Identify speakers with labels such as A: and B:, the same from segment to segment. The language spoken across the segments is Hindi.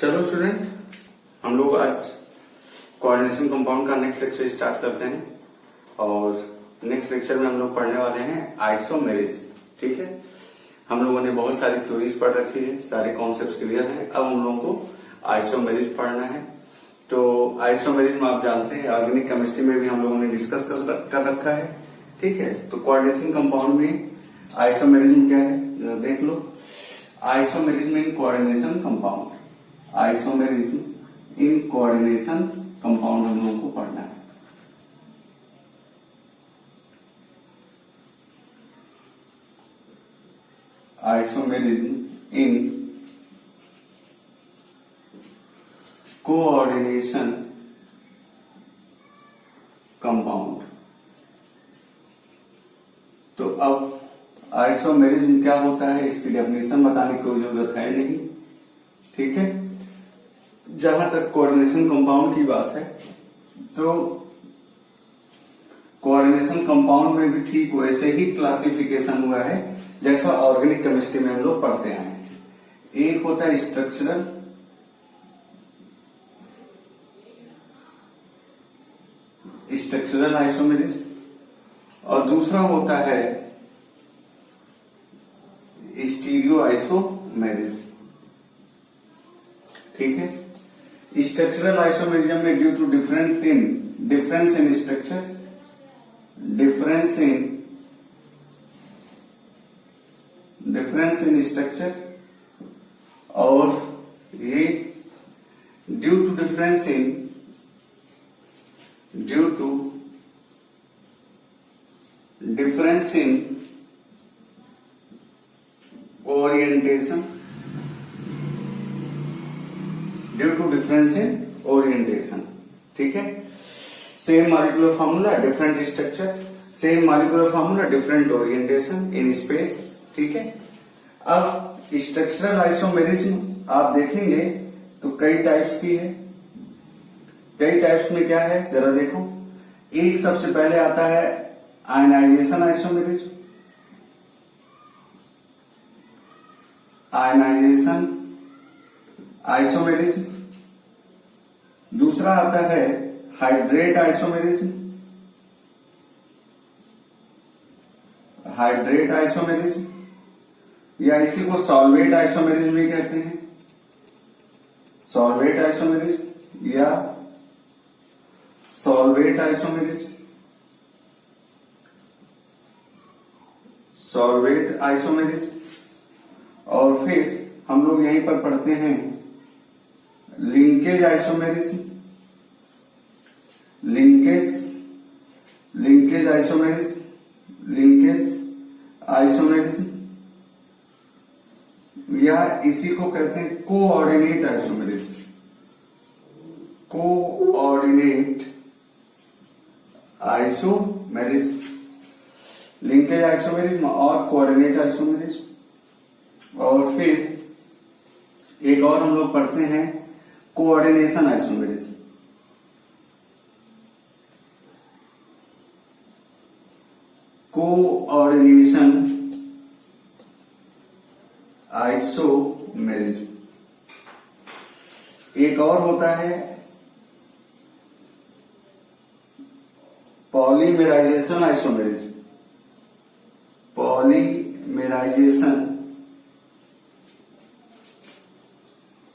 A: चलो स्टूडेंट, हम लोग आज कोऑर्डिनेशन कंपाउंड का नेक्स्ट लेक्चर स्टार्ट करते हैं। और नेक्स्ट लेक्चर में हम लोग पढ़ने वाले हैं आइसोमेरिज्म। ठीक है, हम लोगों ने बहुत सारी थ्योरीज पढ़ रखी है, सारे कॉन्सेप्ट क्लियर हैं। अब हम लोगों को आइसोमेरिज्म पढ़ना है। तो आइसोमेरिज्म आप जानते हैं, ऑर्गेनिक केमिस्ट्री में भी हम लोगों ने डिस्कस कर रखा है। ठीक है, तो कोऑर्डिनेशन कंपाउंड में आइसोमेरिज्म क्या है जरा देख लो। Isomerism in coordination compound, isomerism in coordination compound हम लोगों को पढ़ना है। Isomerism in coordination compound. तो अब आइसोमेरिज्म क्या होता है, इसकी डेफिनेशन बताने की कोई जरूरत है नहीं। ठीक है, जहां तक कोऑर्डिनेशन कंपाउंड की बात है तो कोऑर्डिनेशन कंपाउंड में भी ठीक वैसे ही क्लासिफिकेशन हुआ है जैसा ऑर्गेनिक केमिस्ट्री में हम लोग पढ़ते आए हैं। एक होता है स्ट्रक्चरल आइसोमेरिज्म और दूसरा होता है स्टीरियो आइसोमेरिज्म। ठीक है, स्ट्रक्चरल आइसोमेरिज्म में due to difference in structure, difference in structure और ये due to difference in orientation, due to difference in orientation. ठीक है, same molecular formula different structure, same molecular formula different orientation in space. ठीक है, अब स्ट्रक्चरल आइसोमेरिज्म आप देखेंगे तो कई टाइप्स की है। कई टाइप्स में क्या है जरा देखो। एक सबसे पहले आता है आयनाइजेशन आइसोमेरिज्म, आयनाइजेशन आइसोमेरिज्म। दूसरा आता है हाइड्रेट आइसोमेरिज्म, हाइड्रेट आइसोमेरिज्म या इसी को सॉल्वेट आइसोमेरिज्म भी कहते हैं। सॉल्वेट आइसोमेरिज्म या सॉल्वेट आइसोमेरिज्म, सॉल्वेट आइसोमेरिज्म। और फिर हम लोग यहीं पर पढ़ते हैं linkage isomerism, linkage isomerism, linkage isomerism या इसी को कहते हैं coordinate isomerism, coordinate isomerism, linkage isomerism और कोऑर्डिनेट आइसोमेरिज्म। और फिर एक और हम लोग पढ़ते हैं कोऑर्डिनेशन आइसोमेरिज्म, कोऑर्डिनेशन आइसोमेरिज्म। एक और होता है polymerisation isomerism, polymerisation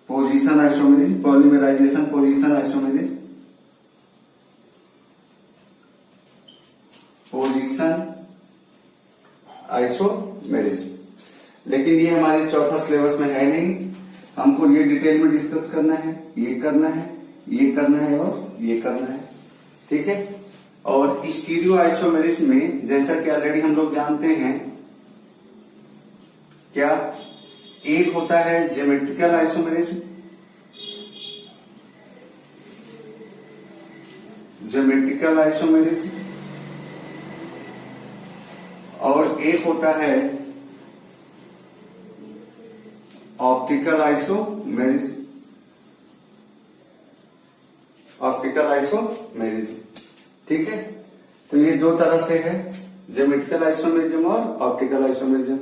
A: position isomerism, polymerisation position isomerism, position isomerism. लेकिन ये हमारे चौथा सिलेबस में है नहीं, हमको ये डिटेल में डिस्कस करना है, ये करना है, ये करना है और ये करना है। ठीक है, और स्टीरियो आइसोमेरिज्म में जैसा कि ऑलरेडी हम लोग जानते हैं क्या, एक होता है ज्योमेट्रिकल आइसोमेरिज्म, ज्योमेट्रिकल आइसोमेरिज्म और एक होता है ऑप्टिकल आइसोमेरिज्म, ऑप्टिकल आइसोमेरिज्म। ठीक है, तो ये दो तरह से है, ज्योमेट्रिकल आइसोमेरिज्म और ऑप्टिकल आइसोमेरिज्म।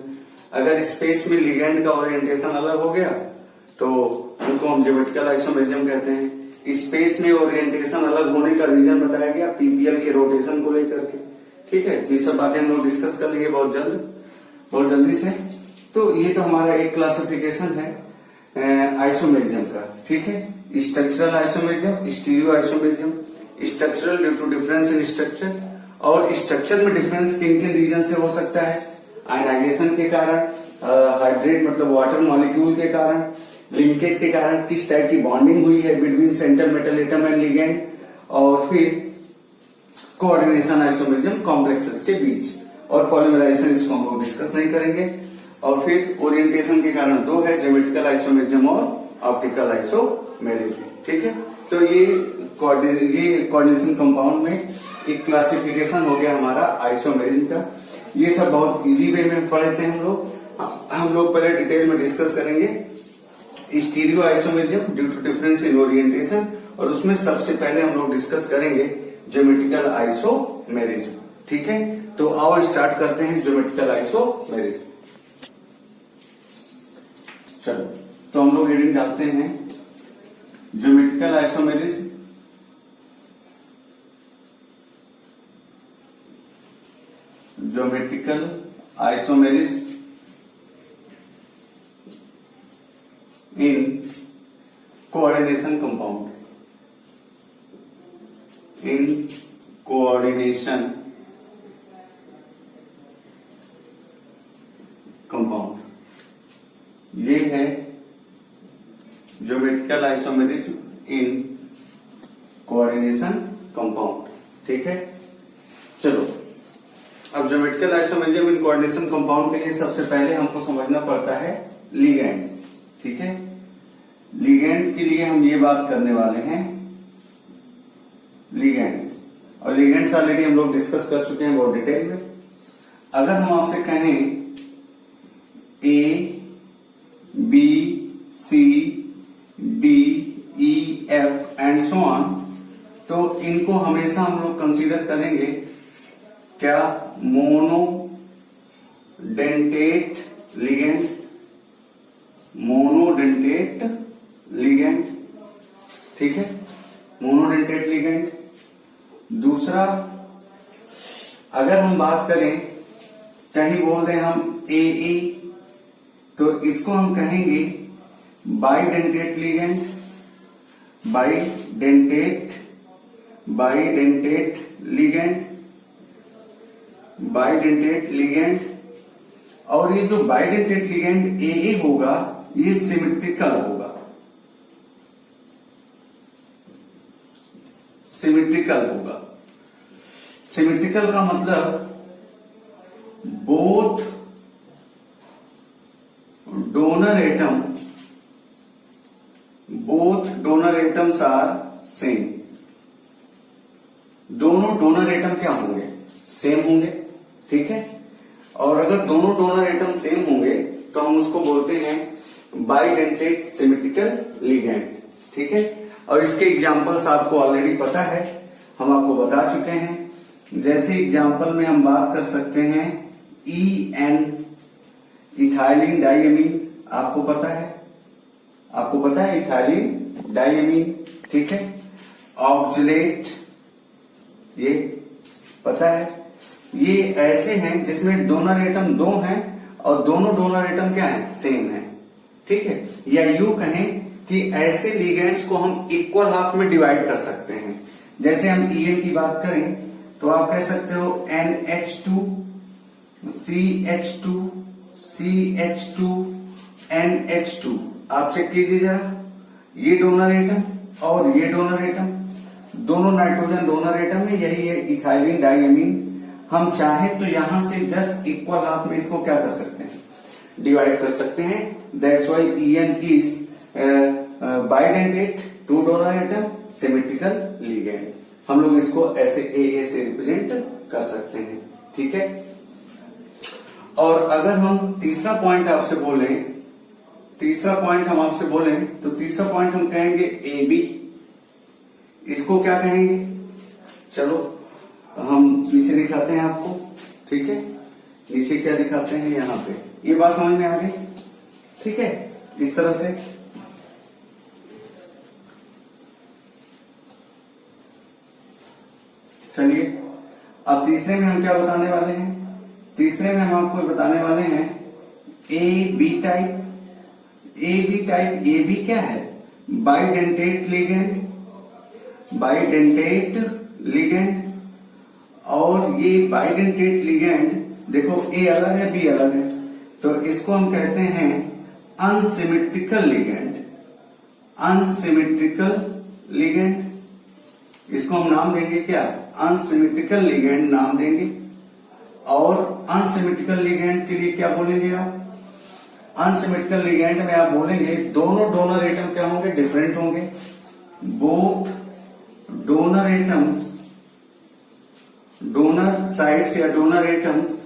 A: अगर स्पेस में लिगेंड का ओरिएंटेशन अलग हो गया तो उनको हम ज्योमेट्रिकल आइसोमेरिज्म कहते हैं। स्पेस में ओरिएंटेशन अलग होने का रीजन बताया गया पीपीएल के रोटेशन को लेकर के। ठीक है, तो ये सब बातें हम लोग डिस्कस कर लेंगे बहुत जल्दी से। तो ये तो हमारा एक क्लासिफिकेशन है आइसोमेरिज्म का। ठीक है, structural isomerism, stereo isomerism. Structural due to difference in structure, और स्ट्रक्चर में डिफरेंस किन किन रीजन से हो सकता है? आयनाइजेशन के कारण, हाइड्रेट मतलब वाटर मॉलिक्यूल के कारण, लिंकेज के कारण, किस टाइप की बॉन्डिंग हुई है between central metal atom and ligand, और फिर कोऑर्डिनेशन आइसोमेरिज्म कॉम्प्लेक्सेस के बीच, और पॉलीमराइजेशन इसको हम लोग डिस्कस नहीं करेंगे। और फिर ओरिएंटेशन के कारण दो है, ज्योमेट्रिकल आइसोमेरिज्म और ऑप्टिकल आइसोमेरिज्म। ठीक है, तो ये कोऑर्डिनेशन कंपाउंड में एक क्लासिफिकेशन हो गया हमारा आइसोमेरिज्म का। ये सब बहुत इजी वे में पढ़े थे हम लोग पहले डिटेल में डिस्कस करेंगे stereo isomerism due to difference in orientation, और उसमें सबसे पहले हम लोग डिस्कस करेंगे ज्योमेट्रिकल आइसोमेरिज्म। ठीक है, तो आओ स्टार्ट करते हैं ज्योमेट्रिकल आइसोमेरिज्म। चलो, तो हम लोग रीडिंग डालते हैं geometrical isomerism. Geometrical isomerism in coordination compound, in coordination compound, ये है geometrical isomerism in coordination compound. ठीक है, चलो अब geometrical isomerism in coordination compound के लिए सबसे पहले हमको समझना पड़ता है लिगेंड। ठीक है, लिगेंड के लिए हम ये बात करने वाले हैं लिगेंड्स, और लिगेंड्स ऑलरेडी हम लोग डिस्कस कर चुके हैं बहुत डिटेल में। अगर हम आपसे कहें A, B, C, D, E, F and so on, तो इनको हमेशा हम लोग कंसीडर करेंगे क्या? Monodentate ligand, monodentate ligand. ठीक है, मोनोडेंटेट लिगेंड। दूसरा, अगर हम बात करें, कहीं बोल दें हम AA, तो इसको हम कहेंगे bidentate ligand, bidentate ligand, bidentate ligand. और ये जो बाइडेंटेट लिगेंड AA होगा, ये सिमेट्रिकल होगा, सिमेट्रिकल होगा। सिमेट्रिकल का मतलब both donor atoms are same. दोनों डोनर एटम क्या होंगे? सेम होंगे। ठीक है, और अगर दोनों डोनर एटम सेम होंगे तो हम उसको बोलते हैं बाइडेंटेट सिमेट्रिकल लिगेंड। ठीक है, और इसके एग्जांपल्स आपको ऑलरेडी पता है, हम आपको बता चुके हैं। जैसे एग्जांपल में हम बात कर सकते हैं EN, इथाइलिन डाइएमीन। आपको पता है इथाइलिन डाइएमीन। ठीक है, ऑक्जेलेट, ये पता है। ये ऐसे हैं जिसमें डोनर एटम दो हैं और दोनों डोनर एटम क्या है? सेम है। ठीक है, या यूं कहें कि ऐसे लिगेंड्स को हम इक्वल हाफ में डिवाइड कर सकते हैं। जैसे हम EN की बात करें तो आप कह सकते हो NH2, CH2, CH2, NH2। आप चेक कीजिए जरा, ये डोनर एटम और ये डोनर एटम, दोनों नाइट्रोजन डोनर एटम है। यही है इथाइलिन डाइएमीन। हम चाहें तो यहां से जस्ट इक्वल हाफ में इसको क्या कर सकते हैं? डिवाइड कर सकते हैं। That's why EN is bidentate, two donor atom, symmetrical ligand. हम लोग इसको ऐसे AA से रिप्रेजेंट कर सकते हैं। ठीक है, और अगर हम तीसरा पॉइंट आपसे बोलें, तो तीसरा पॉइंट हम कहेंगे AB। इसको क्या कहेंगे? चलो हम नीचे दिखाते हैं आपको। ठीक है, नीचे क्या दिखाते हैं? यहाँ पे ये बात समझ में आ गई। ठीक है, इस तरह से चलिए अब तीसरे में हम क्या बताने वाले हैं? तीसरे में हम आपको बताने वाले हैं A B type. A B type, A B क्या है? Bidentate ligand, bidentate ligand. और ये बाइडेंटेट लिगेंड देखो ए अलग है बी अलग है, तो इसको हम कहते हैं अनसिमेट्रिकल लिगेंड, अनसिमेट्रिकल लिगेंड। इसको हम नाम देंगे क्या? अनसिमेट्रिकल लिगेंड नाम देंगे। और अनसिमेट्रिकल लिगेंड के लिए क्या बोलेंगे आप? अनसिमेट्रिकल लिगेंड में आप बोलेंगे दोनों डोनर एटम क्या होंगे? डिफरेंट होंगे। Both donor atoms, donor sides या donor atoms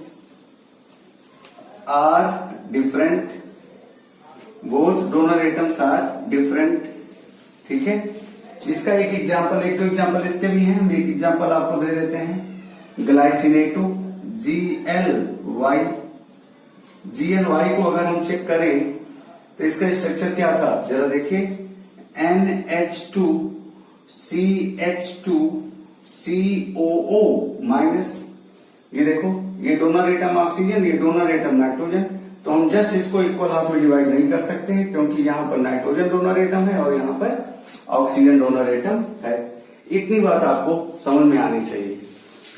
A: are different, both donor atoms are different. ठीक है, इसका एक एग्जांपल, एक दो एग्जांपल इसके भी हैं, हम एक एग्जांपल आपको दे देते हैं। ग्लाइसिनेटो GLY, GLY को अगर हम चेक करें तो इसका स्ट्रक्चर क्या था जरा देखिए, NH2 CH2 COO माइनस। ये देखो, ये डोनर एटम ऑक्सीजन, ये डोनर एटम नाइट्रोजन। तो हम जस्ट इसको इक्वल हाफ में डिवाइड नहीं कर सकते हैं क्योंकि यहाँ पर नाइट्रोजन डोनर एटम है और यहाँ पर ऑक्सीजन डोनर एटम है। इतनी बात आपको समझ में आनी चाहिए।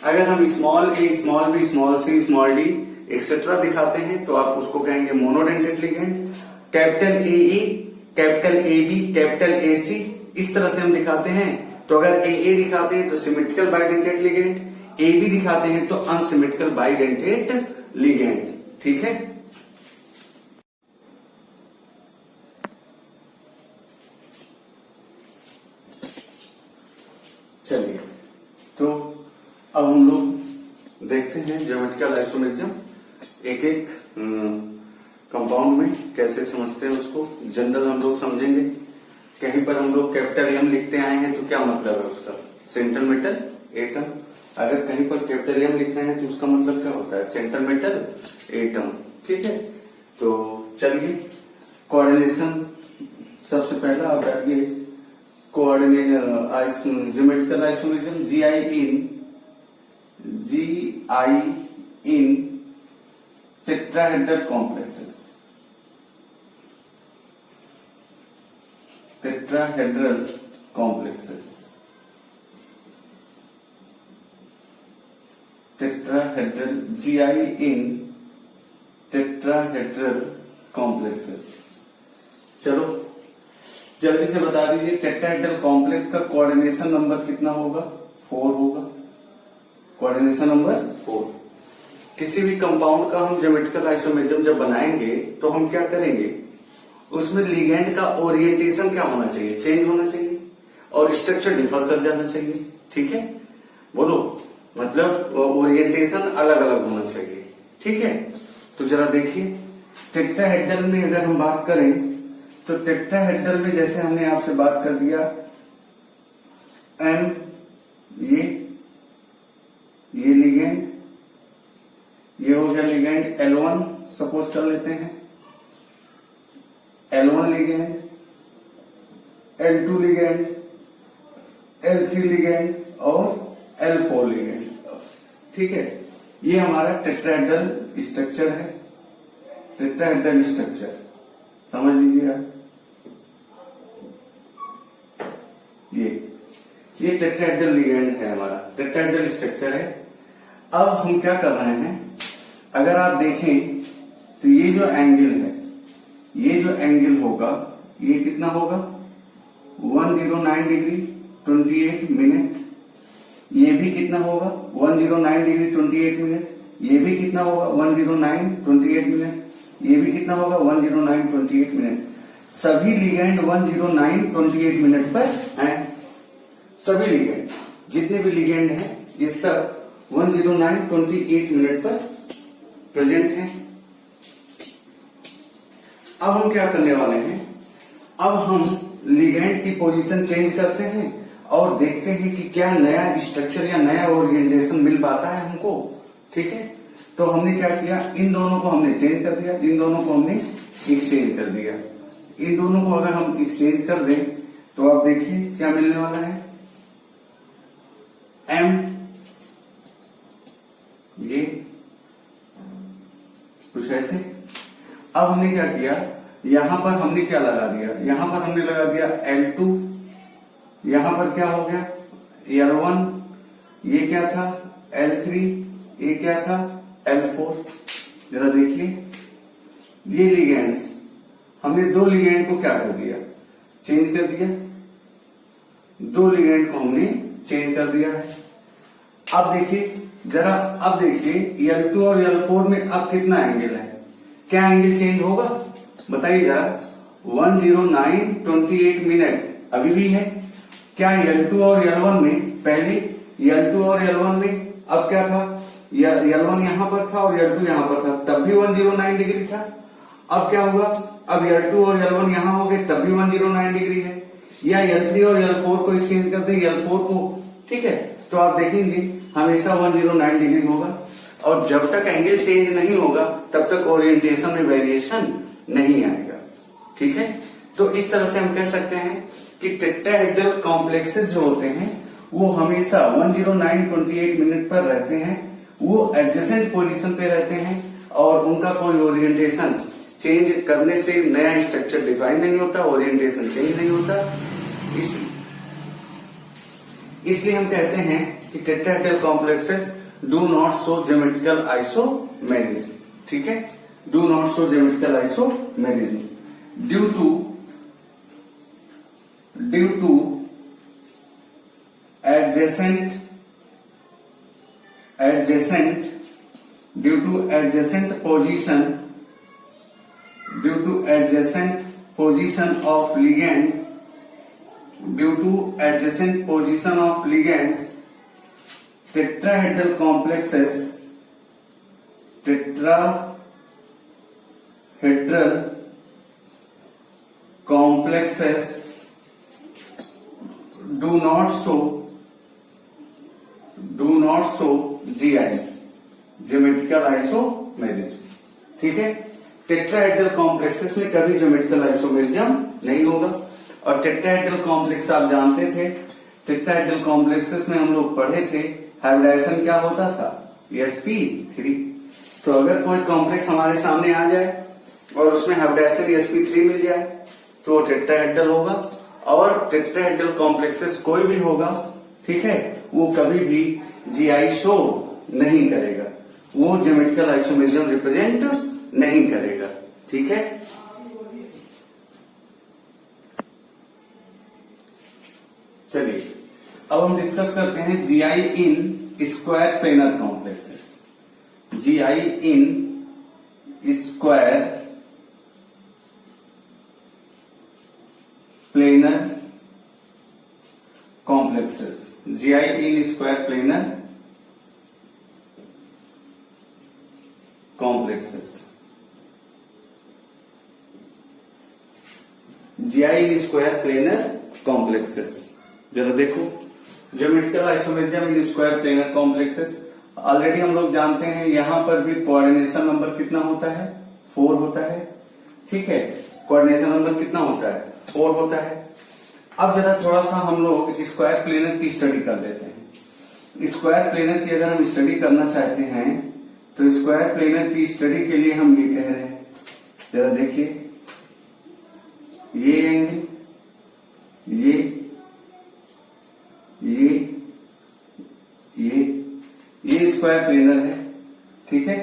A: अगर हम स्मॉल ए, small B, small C, small D etcetera दिखाते हैं तो आप उसको कहेंगे monodentate ligand. Capital AA, capital AB, capital AC इस तरह से हम दिखाते हैं। तो अगर AA दिखाते हैं तो सिमेट्रिकल बाइडेंटेट लिगेंड, AB दिखाते हैं तो अनसिमेट्रिकल बाइडेंटेट लिगेंड। ठीक है, चलिए तो अब हम लोग देखते हैं ज्योमेट्रिकल आइसोमेरिज्म एक एक कंपाउंड में कैसे समझते हैं उसको। जनरल हम लोग समझेंगे। कहीं पर हम लोग कैपिटल एम लिखते आए हैं तो क्या मतलब है उसका? Central metal atom. अगर कहीं पर कैपिटल एम लिखते हैं तो उसका मतलब क्या होता है? Central metal atom. ठीक है, तो चलिए कोऑर्डिनेशन सबसे पहला आप बैठिए। Geometrical isomerism GI in tetrahedral complexes, tetrahedral complexes, tetrahedral GI in tetrahedral complexes। चलो जल्दी से बता दीजिए टेट्राहेड्रल कॉम्प्लेक्स का कोऑर्डिनेशन नंबर कितना होगा? 4 होगा। Coordination number 4। किसी भी कंपाउंड का हम ज्योमेट्रिकल आइसोमेरिज्म जब बनाएंगे तो हम क्या करेंगे? उसमें लिगेंड का ओरिएंटेशन क्या होना चाहिए? चेंज होना चाहिए और स्ट्रक्चर डिफर कर जाना चाहिए। ठीक है, बोलो, मतलब ओरिएंटेशन अलग अलग होना चाहिए। ठीक है, तो जरा देखिए टेट्राहेड्रल में अगर हम बात करें तो टेट्राहेड्रल में जैसे हमने आपसे बात कर दिया M, ये लिगेंड, ये हो गया लिगेंड L1 सपोज कर लेते हैं, L1 ligand, L2 ligand, L3 ligand और L4 लिगेंड। ठीक है, ये हमारा टेट्राहेड्रल स्ट्रक्चर है। टेट्राहेड्रल स्ट्रक्चर समझ लीजिए आप। ये टेट्राहेड्रल लिगेंड है, हमारा टेट्राहेड्रल स्ट्रक्चर है। अब हम क्या कर रहे हैं, अगर आप देखें तो ये जो एंगल है, ये जो एंगल होगा ये कितना होगा? 109 डिग्री 28 मिनट। ये भी कितना होगा? 109 डिग्री 28 मिनट। ये भी कितना होगा? 109 28 मिनट। ये भी कितना होगा? 109 28 मिनट। सभी लिगेंड 109 28 मिनट पर हैं। सभी लिगेंड, जितने भी लिगेंड हैं ये सब 109 28 मिनट पर प्रेजेंट हैं। अब हम क्या करने वाले हैं? अब हम लिगेंड की पोजीशन चेंज करते हैं और देखते हैं कि क्या नया स्ट्रक्चर या नया ओरिएंटेशन मिल पाता है हमको। ठीक है, तो हमने क्या किया, इन दोनों को हमने चेंज कर दिया, इन दोनों को हमने एक्सचेंज कर दिया। इन दोनों को अगर हम एक्सचेंज कर दें तो आप देखिए क्या मिलने वाला है। M ऐसे। अब हमने क्या किया, यहां पर हमने क्या लगा दिया, यहां पर हमने लगा दिया L2, यहां पर क्या हो गया L1, ये क्या था L3, ये क्या था L4। जरा देखिए ये लिगेंड्स, हमने दो लिगेंड को क्या कर दिया, चेंज कर दिया, दो लिगेंड को हमने चेंज कर दिया है। अब देखिए जरा, अब देखिए L2 और L4 में अब कितना एंगल है, क्या एंगल चेंज होगा बताइए जरा। 109:28 मिनट अभी भी है। क्या L2 और L1 में, पहले L2 और L1 में अब क्या था, L1 यहां पर था और L2 यहां पर था, तब भी 109 डिग्री था। अब क्या हुआ, अब L2 और L1 यहां हो गए, तब भी 109 डिग्री है। या L3 और L4 को एक्सचेंज करते हैं, L4 को, ठीक है, तो आप देखेंगे हमेशा 109 डिग्री होगा। और जब तक एंगल चेंज नहीं होगा तब तक ओरिएंटेशन में वेरिएशन नहीं आएगा, ठीक है। तो इस तरह से हम कह सकते हैं कि टेट्राहेड्रल कॉम्प्लेक्सेस जो होते हैं वो हमेशा 109:28 मिनट पर रहते हैं, वो एडजेसेंट पोजीशन पे रहते हैं और उनका कोई ओरिएंटेशन चेंज करने से नया स्ट्रक्चर डिफाइन नहीं होता, ओरिएंटेशन चेंज नहीं होता। इसलिए हम कहते हैं कि tetrahedral complexes do not show geometrical isomerism, ठीक है, do not show geometrical isomerism due to adjacent position of ligands, tetrahedral complexes do not show GI, geometrical isomerism, ठीक है। टेट्राहेड्रल कॉम्प्लेक्सेस में कभी ज्योमेट्रिकल आइसोमेरिज्म नहीं होगा। और टेट्राहेड्रल कॉम्प्लेक्स आप जानते थे, टेट्राहेड्रल कॉम्प्लेक्सेस में हम लोग पढ़े थे हाइब्रिडाइजेशन क्या होता था, sp3। तो अगर कोई कॉम्प्लेक्स हमारे सामने आ जाए और उसमें हाइब्रिडाइजेशन sp3 मिल जाए तो टेट्राहेड्रल होगा। और टेट्राहेड्रल कॉम्प्लेक्सेस कोई भी होगा, ठीक है, वो कभी भी जीआई शो नहीं करेगा, वो ज्योमेट्रिकल आइसोमेरिज्म रिप्रेजेंट नहीं करेगा, ठीक है। चलिए अब हम डिस्कस करते हैं GI in square planar complexes. GI in square planar complexes, GI in square planar complexes, GI in square planar complexes. जरा देखो geometrical isomerism in square planar complexes, already हम लोग जानते हैं यहां पर भी कोऑर्डिनेशन नंबर कितना होता है, 4 होता है, ठीक है, कोऑर्डिनेशन नंबर कितना होता है, 4 होता है। अब जरा थोड़ा सा हम लोग स्क्वायर प्लेनर की स्टडी कर लेते हैं। स्क्वायर प्लेनर की अगर हम स्टडी करना चाहते हैं तो स्क्वायर प्लेनर की स्टडी के लिए हम ये कह रहे हैं, जरा देखिए ये एंगल, ये स्क्वायर प्लेनर है, ठीक है।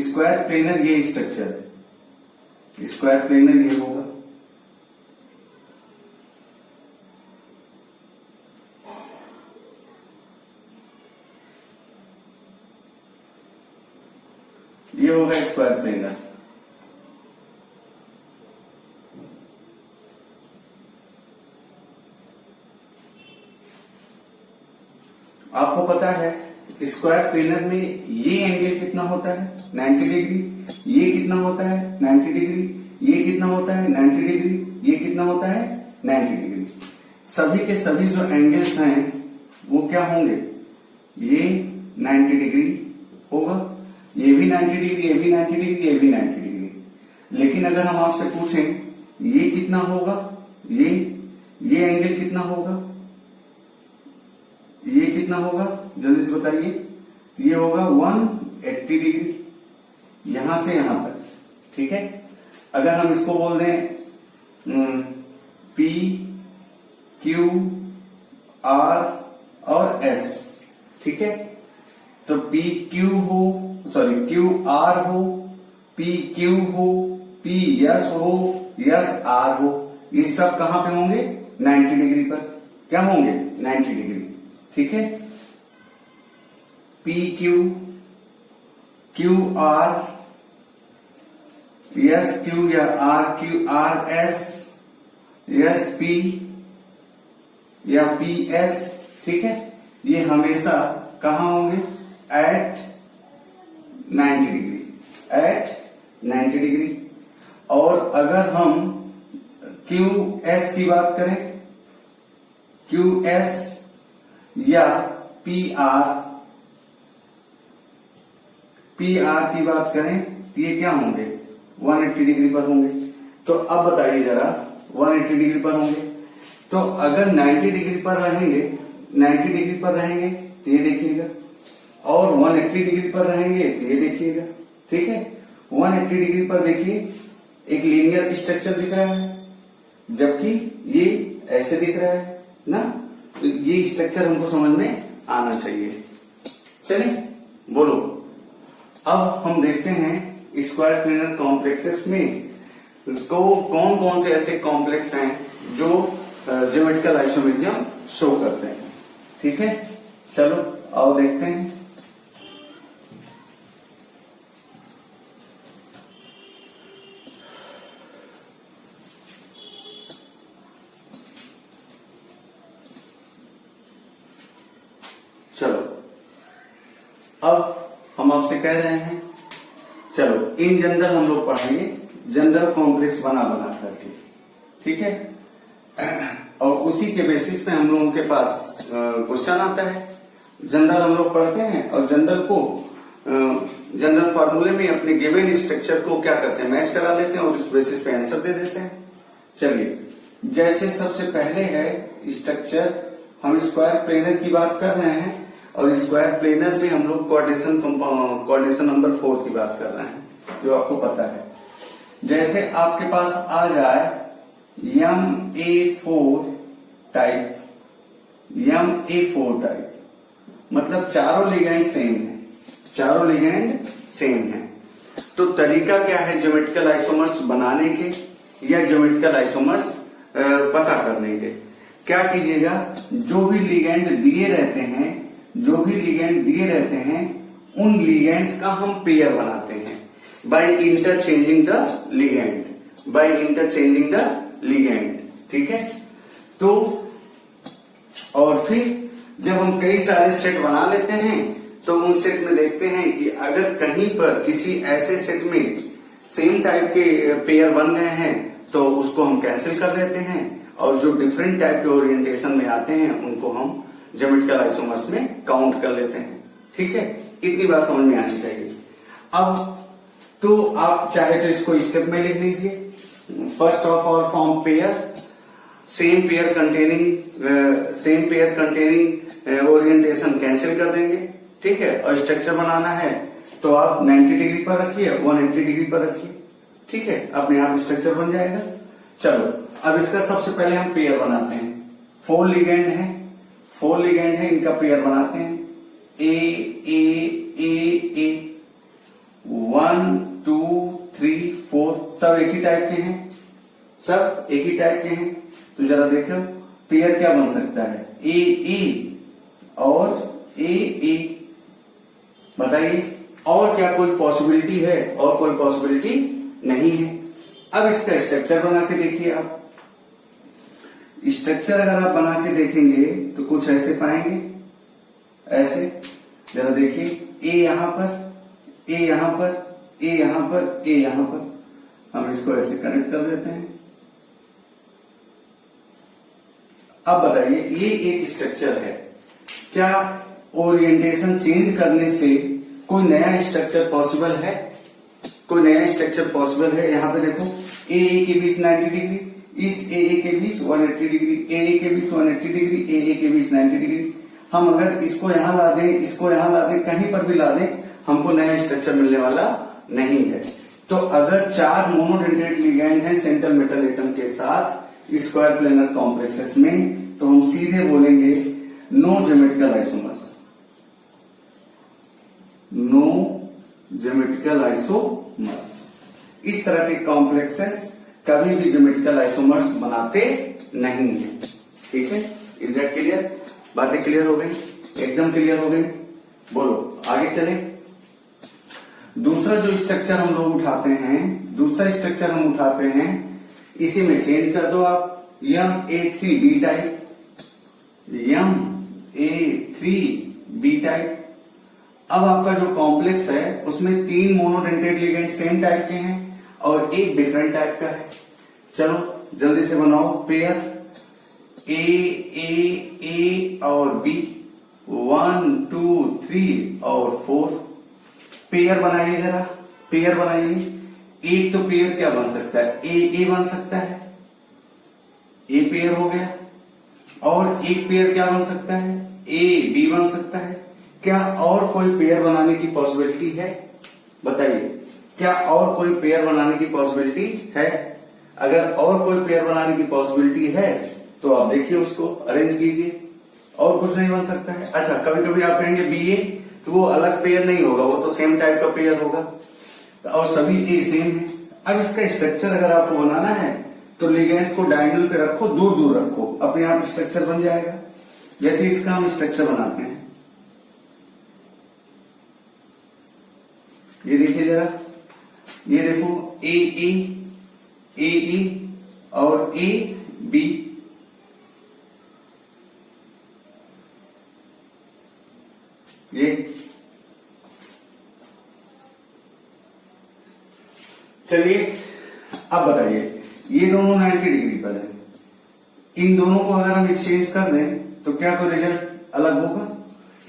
A: स्क्वायर प्लेनर ये स्ट्रक्चर है, स्क्वायर प्लेनर ये होगा, ये होगा स्क्वायर प्लेनर। आपको पता है स्क्वायर प्लेनर में ये एंगल कितना होता है 90 डिग्री, ये कितना होता है 90 डिग्री, ये कितना होता है 90 डिग्री, ये कितना होता है 90 डिग्री। सभी के सभी जो एंगल्स हैं वो क्या होंगे, ये 90 डिग्री होगा, ये भी 90 डिग्री, ये भी 90 डिग्री, ये भी 90 डिग्री। लेकिन अगर हम आपसे पूछें ये कितना होगा, ये एंगल कितना होगा, ये कितना होगा, जल्दी से बताइए। ये होगा 180 डिग्री, यहां यहां से यहां तक, ठीक है। अगर हम इसको बोल दें पी क्यू आर और एस, ठीक है, तो पी क्यू हो, सॉरी क्यू आर हो, पी क्यू हो, पी एस हो, एस आर हो, ये सब कहां पे होंगे 90 डिग्री पर। क्या होंगे 90 डिग्री, ठीक है। P Q, Q R, S Q या R Q, R S, S P या पी एस, ठीक है, ये हमेशा कहां होंगे एट 90 डिग्री, एट 90 डिग्री। और अगर हम क्यू एस की बात करें, क्यू एस या पी आर की बात करें तो ये क्या होंगे 180 डिग्री पर होंगे। तो अब बताइए जरा 180 डिग्री पर होंगे, तो अगर 90 डिग्री पर रहेंगे, 90 डिग्री पर रहेंगे तो ये देखिएगा, और 180 डिग्री पर रहेंगे तो ये देखिएगा, ठीक है। 180 डिग्री पर देखिए एक लीनियर स्ट्रक्चर दिख रहा है, जबकि ये ऐसे दिख रहा है ना, तो ये स्ट्रक्चर हमको समझ में आना चाहिए। चलिए बोलो, अब हम देखते हैं स्क्वायर प्लेनर कॉम्प्लेक्सेस में कौन कौन से ऐसे कॉम्प्लेक्स हैं जो ज्योमेट्रिकल आइसोमेरिज्म शो करते हैं, ठीक है। चलो आओ देखते हैं। चलो अब हम आपसे कह रहे हैं, चलो इन जनरल हम लोग पढ़ेंगे, जनरल कॉम्प्लेक्स बना करके, ठीक है। और उसी के बेसिस पे हम लोगों के पास क्वेश्चन आता है। जनरल हम लोग पढ़ते हैं और जनरल को जनरल फॉर्मूले में अपने गिवन स्ट्रक्चर को क्या करते हैं, मैच करा लेते हैं और उस बेसिस पे आंसर दे देते हैं। चलिए, जैसे सबसे पहले है स्ट्रक्चर, हम स्क्वायर प्लेनर की बात कर रहे हैं और स्क्वायर प्लेनर में हम लोग कोऑर्डिनेशन नंबर 4 की बात कर रहे हैं, जो आपको पता है। जैसे आपके पास आ जाए MA4 टाइप, MA4 टाइप मतलब चारों लिगेंड सेम है, चारों लिगेंड सेम है। तो तरीका क्या है ज्योमेट्रिकल आइसोमर्स बनाने के या ज्योमेट्रिकल आइसोमर्स पता करने के? क्या कीजिएगा, जो भी लिगेंड दिए रहते हैं, जो भी लिगेंड दिए रहते हैं, उन लिगेंड्स का हम पेयर बनाते हैं by interchanging the ligand, by interchanging the ligand, ठीक है। तो और फिर जब हम कई सारे सेट बना लेते हैं तो उन सेट में देखते हैं कि अगर कहीं पर किसी ऐसे सेट में सेम टाइप के पेयर बन गए हैं तो उसको हम कैंसिल कर देते हैं, और जो डिफरेंट टाइप के ओरिएंटेशन में आते हैं उनको हम ज्योमेट्रिकल आइसोमर्स में काउंट कर लेते हैं, ठीक है। इतनी बात समझ में आनी चाहिए। अब तो आप चाहे तो इसको स्टेप में लिख लीजिए। First of all form pair, same pair containing orientation cancel कर देंगे, ठीक है। और स्ट्रक्चर बनाना है तो आप 90 डिग्री पर रखिए, 180 डिग्री पर रखिए, ठीक है, अपने आप स्ट्रक्चर बन जाएगा। चलो अब इसका सबसे पहले हम पेयर बनाते हैं। 4 लिगेंड है, 4 लिगेंड है, इनका पेयर बनाते हैं। ए ए ए ए 1 2 3 4 सब एक ही टाइप के हैं, सब एक ही टाइप के हैं। तो जरा देखो पेयर क्या बन सकता है, ए ए और ए ए, बताइए और क्या कोई पॉसिबिलिटी है? और कोई पॉसिबिलिटी नहीं है। अब इसका स्ट्रक्चर बना के देखिए आप। स्ट्रक्चर अगर आप बना के देखेंगे तो कुछ ऐसे पाएंगे, ऐसे जरा देखिए, ए यहां पर, ए यहां पर, ए यहां पर, ए यहां पर, हम इसको ऐसे कनेक्ट कर देते हैं। अब बताइए ये एक स्ट्रक्चर है, क्या ओरिएंटेशन चेंज करने से कोई नया स्ट्रक्चर पॉसिबल है? कोई नया स्ट्रक्चर पॉसिबल है? यहाँ पे देखो ए के बीच 90 डिग्री, इस ए के बीच 180 डिग्री, ए के बीच 180 डिग्री, ए के बीच 90 डिग्री। हम अगर इसको यहां ला दें, इसको यहां ला दें, कहीं पर भी ला दें, हमको नया स्ट्रक्चर मिलने वाला नहीं है। तो अगर 4 मोनोडेंटेट लिगैंड है सेंट्रल मेटल एटम के साथ स्क्वायर प्लेनर कॉम्प्लेक्सेस में, तो हम सीधे बोलेंगे no geometrical isomers, no geometrical isomers. इस तरह के कॉम्प्लेक्सेस कभी भी ज्योमेट्रिकल आइसोमर्स बनाते नहीं है। ठीक है, इज दैट क्लियर? बातें क्लियर हो गई? एकदम क्लियर हो गई? बोलो आगे चले। दूसरा जो स्ट्रक्चर हम लोग उठाते हैं, दूसरा स्ट्रक्चर हम उठाते हैं, इसी में चेंज कर दो आप, Ma3B टाइप, Ma3B टाइप। अब आपका जो कॉम्प्लेक्स है उसमें 3 मोनोडेंटेट लिगेंड सेम टाइप के हैं और एक डिफरेंट टाइप का है। चलो जल्दी से बनाओ पेयर A और B, 1 2 3 और 4। पेयर बनाइए जरा, पेयर बनाइए। एक तो पेयर क्या बन सकता है? ए बन सकता है, ए पेयर हो गया। और एक पेयर क्या बन सकता है? ए बी बन सकता है। क्या और कोई पेयर बनाने की पॉसिबिलिटी है? बताइए, क्या और कोई पेयर बनाने की पॉसिबिलिटी है? अगर और कोई पेयर बनाने की पॉसिबिलिटी है तो आप देखिए उसको अरेंज कीजिए। और कुछ नहीं बन सकता है? अच्छा, कभी कभी आप कहेंगे बी ए, तो वो अलग पेयर नहीं होगा, वो तो सेम टाइप का पेयर होगा और सभी ए सेम है। अब इसका स्ट्रक्चर अगर आपको बनाना है तो लिगेंड्स को डायगोनल पे रखो, दूर दूर रखो, अपने आप स्ट्रक्चर बन जाएगा। जैसे इसका हम स्ट्रक्चर बनाते हैं, ये देखिए जरा, ये देखो ए और ए बी, ये चलिए अब बताइए, ये दोनों 90 डिग्री पर है। इन दोनों को अगर हम एक्सचेंज कर दें तो क्या कोई रिजल्ट अलग होगा?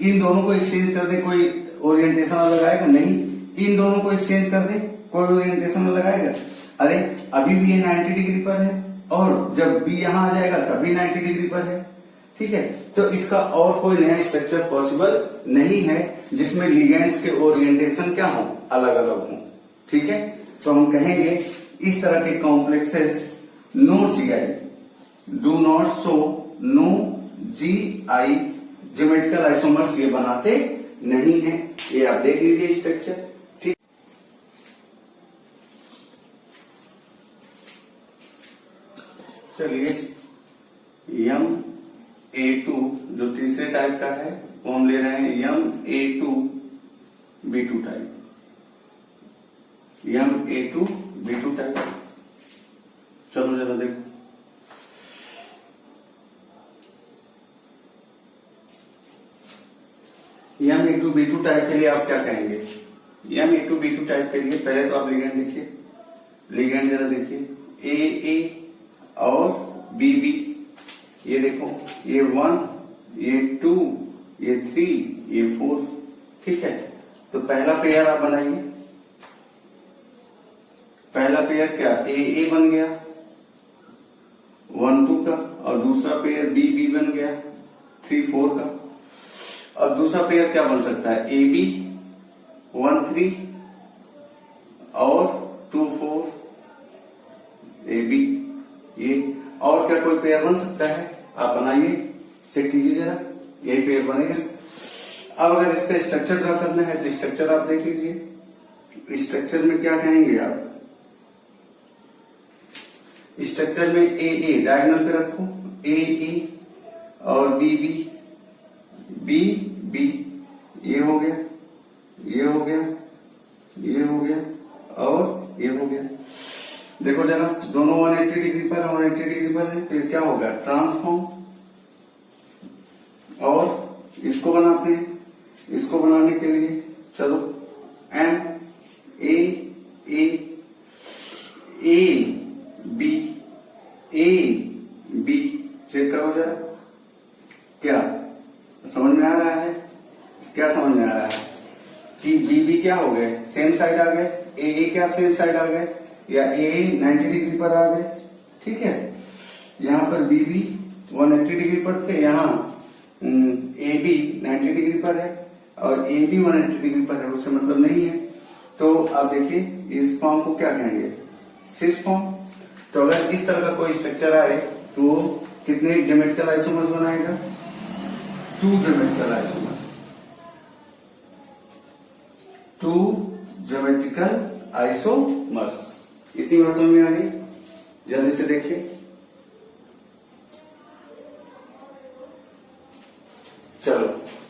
A: इन दोनों को एक्सचेंज कर दें कोई ओरिएंटेशन अलग आएगा? नहीं। इन दोनों को एक्सचेंज कर दें कोई ओरिएंटेशन अलग आएगा? अरे अभी भी ये 90 डिग्री पर है और जब भी यहां आ जाएगा तभी 90 डिग्री पर है। ठीक है, तो इसका और कोई नया स्ट्रक्चर पॉसिबल नहीं है जिसमें लिगेंड्स के ओरिएंटेशन क्या हो, अलग अलग हो। ठीक है, तो हम कहेंगे इस तरह के complexes no GI, do not show no GI, geometrical isomers ये बनाते नहीं है। ये आप देख लीजिए स्ट्रक्चर। ठीक, चलिए Ma2 जो तीसरे टाइप का है वो हम ले रहे हैं Ma2B2 टाइप, Ma2B2 टाइप। चलो जरा देखो, Ma2B2 टाइप के लिए आप क्या कहेंगे? Ma2B2 टाइप के लिए पहले तो आप लिगेंड देखिए, लिगेंड जरा देखिए, A और B। ये देखो, ये 1, ये 2, ये 3, ये 4। ठीक है, तो पहला पेयर आप बनाइए। पहला पेयर क्या? ए बन गया 1 2 का, और दूसरा पेयर बी बन गया 3 4 का। और दूसरा पेयर क्या बन सकता है? ए बी 1 3 और 2 4 ए बी। ये और क्या कोई पेयर बन सकता है? आप बनाइए, चेक कीजिए जरा, यही पेयर बनेगा। अब अगर इसका स्ट्रक्चर ड्रा करना है तो स्ट्रक्चर आप देख लीजिए। स्ट्रक्चर में क्या कहेंगे आप? स्ट्रक्चर में ए डायगोनल पे रखो, ए और बी, ये हो गया, ये हो गया, ये हो गया और ये हो गया। देखो जरा, दोनों 180 डिग्री पर 180 डिग्री पर है, तो ये क्या होगा? ट्रांसफॉर्म। और इसको बनाते हैं, इसको बनाने के लिए चलो M A B चेक करो जरा, क्या समझ में आ रहा है? क्या समझ में आ रहा है कि B क्या हो गए? सेम साइड आ गए। A क्या सेम साइड आ गए, या A 90 डिग्री पर आ गए। ठीक है, यहाँ पर B 180 डिग्री पर थे, यहाँ AB 90 डिग्री पर है और AB 180 डिग्री पर है, उससे मतलब नहीं है। तो आप देखिए इस फॉर्म को क्या कहेंगे, सिस फॉर्म। तो अगर इस तरह का कोई स्ट्रक्चर आए तो वो कितने ज्योमेट्रिकल आइसोमर्स बनाएगा, 2 ज्योमेट्रिकल आइसोमर्स, 2 ज्योमेट्रिकल आइसोमर्स। इतनी बात समझ में आ गई, जल्दी से देखिए। चलो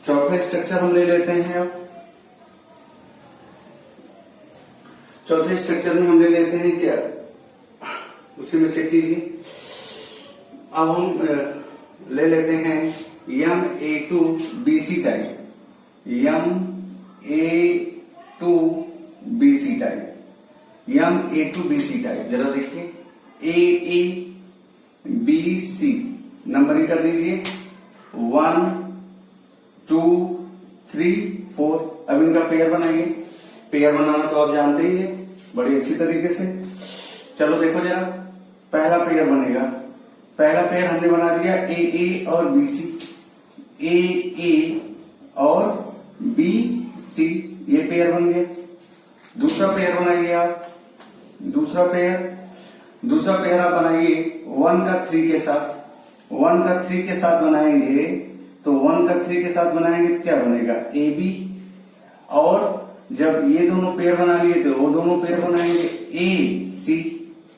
A: चौथा स्ट्रक्चर हम ले लेते हैं। अब चौथे स्ट्रक्चर में हम ले लेते हैं क्या, उसी में चेक कीजिए। अब हम ले लेते हैं MA2BC type, MA2BC type, MA2BC type. जरा देखिए AABC नंबरिंग कर दीजिए 1 2 3 4। अब इनका पेयर बनाएंगे। पेयर बनाना तो आप जानते ही है बड़ी अच्छी तरीके से। चलो देखो जरा, पहला पेयर बनेगा। पहला पेयर हमने बना दिया AA और BC, AA और BC, ये पेयर बन गया। दूसरा पेयर बनाइए आप, दूसरा पेयर आप बनाइए 1 का 3 के साथ, 1 का 3 के साथ बनाएंगे तो 1 का 3 के साथ बनाएंगे तो क्या बनेगा, AB। और जब ये दोनों पेयर बना लिए तो वो दोनों पेयर बनाएंगे AC।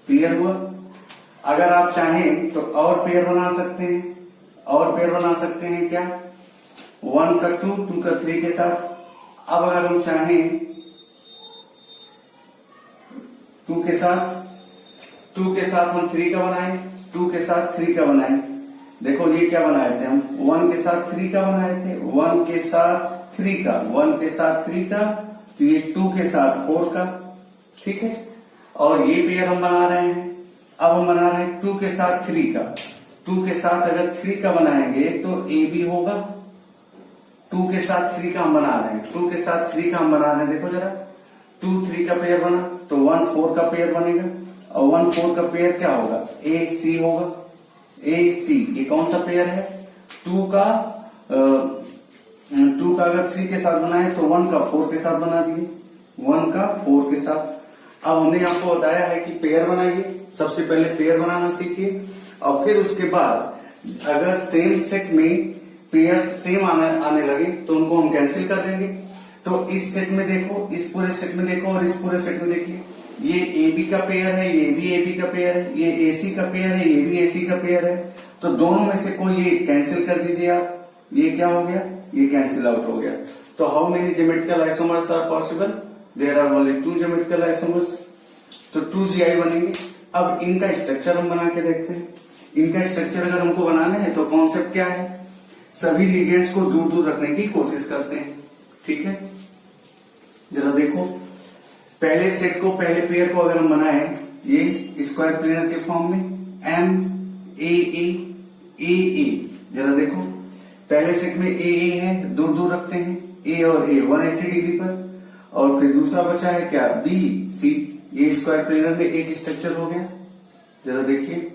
A: क्लियर हुआ। अगर आप चाहें तो और पेयर बना सकते हैं, और पेयर बना सकते हैं क्या, 1 का 2, 2 का 3 के साथ। अब अगर हम चाहें 2 के साथ हम 3 का बनाएं, 2 के साथ 3 का बनाएं। देखो ये क्या बनाए थे हम, 1 के साथ 3 का बनाए थे, 1 के साथ 3 का, 1 के साथ 3 का, तो ये 2 के साथ 4 का। ठीक है। और ये पेयर हम बना रहे हैं। अब हम बना रहे हैं 2 के साथ 3 का। 2 के साथ अगर 3 का बनाएंगे तो AB होगा। 2 के साथ 3 का हम बना रहे हैं, 2 के साथ 3 का हम बना रहे हैं। देखो जरा 2 3 का पेयर बना तो 1 4 का पेयर बनेगा। और 1 4 का पेयर क्या होगा, AC होगा। AC ये कौन सा पेयर है, 2 का अगर 3 के साथ बनाए तो 1 का 4 के साथ बना दिए, 1 का 4 के साथ। अब हमने आपको बताया है कि पेयर बनाइए, सबसे पहले पेयर बनाना सीखिए। और फिर उसके बाद अगर सेम सेट में पेयर्स सेम आने लगे तो उनको हम कैंसिल कर देंगे। तो इस सेट में देखो, इस पूरे सेट में देखो और इस पूरे सेट में देखिए, ये AB का पेयर है, ये भी AB का पेयर है, ये AC का पेयर है, ये भी AC का पेयर है। तो दोनों में से कोई ये कैंसिल कर दीजिए आप। ये क्या हो गया, ये कैंसिल आउट हो गया। तो how many geometrical isomers are possible, there are only 2 geometrical isomers. तो 2GI बनेंगे। अब इनका स्ट्रक्चर हम बना के देखते हैं। इनका स्ट्रक्चर अगर हमको बनाना है तो कॉन्सेप्ट क्या है, सभी लिगेंड्स को दूर दूर रखने की कोशिश करते हैं। ठीक है। जरा देखो, पहले सेट को, पहले पेयर को अगर हम बनाए ये स्क्वायर प्लेनर के फॉर्म में MAA, जरा देखो पहले सेट में AA है, दूर दूर रखते हैं, A और A 180 डिग्री पर। और फिर दूसरा बचा है क्या, BC, ये स्क्वायर प्लेनर में एक स्ट्रक्चर हो गया। जरा देखिए,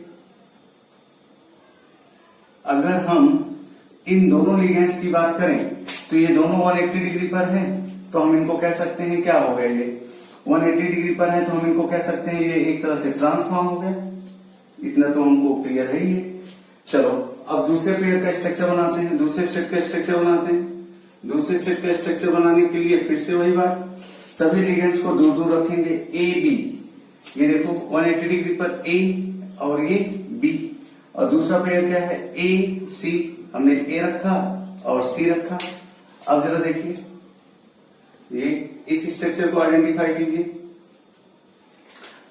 A: अगर हम इन दोनों लिगेंड्स की बात करें तो ये दोनों 180 डिग्री पर हैं, तो हम इनको कह सकते हैं क्या हो गया, ये 180 डिग्री पर है तो हम इनको कह सकते हैं ये एक तरह से ट्रांसफॉर्म हो गया। इतना तो हमको क्लियर है ही है। चलो अब दूसरे पेयर का स्ट्रक्चर बनाते हैं, दूसरे सेट का स्ट्रक्चर बनाते हैं। दूसरे सेट का स्ट्रक्चर बनाने के लिए फिर से वही बात, सभी लिगेंड्स को दूर दूर रखेंगे। AB, ये देखो 180 डिग्री पर A और ये B। और दूसरा पेयर क्या है, AC, हमने A रखा और C रखा। अब जरा देखिए, ये इस स्ट्रक्चर को आइडेंटिफाई कीजिए।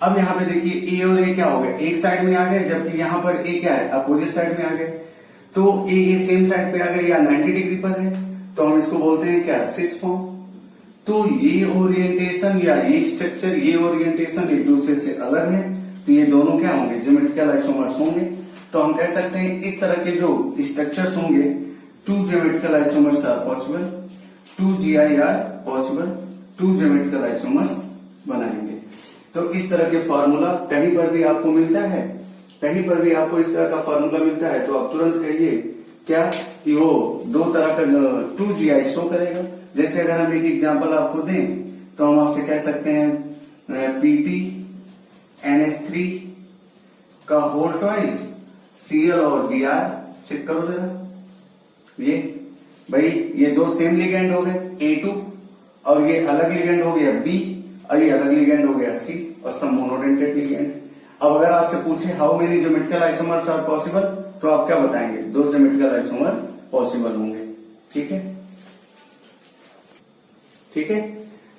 A: अब यहाँ पे देखिए A और A क्या हो गया, एक साइड में आ गए, जबकि यहाँ पर A क्या है, अपोजिट साइड में आ गए। तो A सेम साइड पे आ गए या 90 डिग्री पर है, तो हम इसको बोलते हैं क्या, सिस फॉर्म। तो ये ओरिएंटेशन या ये स्ट्रक्चर, ये ओरिएंटेशन एक दूसरे से अलग है, तो ये दोनों क्या होंगे, ज्योमेट्रिकल आइसोमर्स होंगे। तो हम कह सकते हैं इस तरह के जो स्ट्रक्चर्स होंगे, 2 geometrical isomers are possible, 2GI are possible, 2 geometrical isomers बनाएंगे। तो इस तरह के फॉर्मूला कहीं पर भी आपको मिलता है, कहीं पर भी आपको इस तरह का फॉर्मूला मिलता है तो आप तुरंत कहिए क्या, कि वो 2 तरह का 2GI शो करेगा। जैसे अगर हम एक एग्जांपल आपको दें तो हम आपसे कह सकते हैं Pt NH3 का होल ट्वाइस Cl और Br। चेक करो जरा, ये भाई ये दो सेम लिगेंड हो गए A2, और ये अलग लिगेंड हो गया B, और ये अलग लिगेंड हो गया C, और सब मोनोडेंटेड लिगेंड। अब अगर आपसे पूछे how many geometrical isomers are possible, तो आप क्या बताएंगे? 2 ज्योमेट्रिकल आइसोमर पॉसिबल होंगे। ठीक है, ठीक है।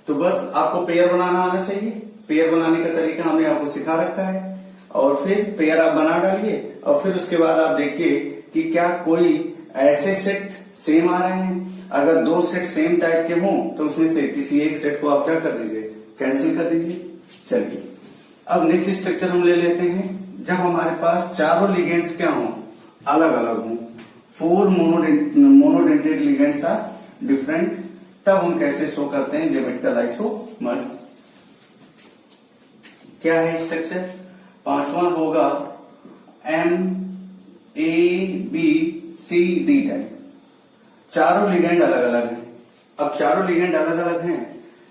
A: तो बस आपको पेयर बनाना आना चाहिए। पेयर बनाने का तरीका हमने आपको सिखा रखा है, और फिर पेयर आप बना डालिए, और फिर उसके बाद आप देखिए कि क्या कोई ऐसे सेट सेम आ रहे हैं। अगर 2 सेट सेम टाइप के हों तो उसमें से किसी एक सेट को आप क्या कर दीजिए? कैंसिल कर दीजिए। चलिए, अब नेक्स्ट स्ट्रक्चर हम ले लेते हैं। जब हमारे पास चारों लिगेंड्स क्या हों? अलग अलग हों, 4 मोनोडेंटेड लिगेंड्स आर डिफरेंट, तब हम कैसे शो करते हैं ज्योमेट्रिकल आइसोमर्स। क्या है स्ट्रक्चर? 5वां होगा MABCD टाइप। चारों लिगेंड अलग अलग हैं। अब चारों लिगेंड अलग अलग हैं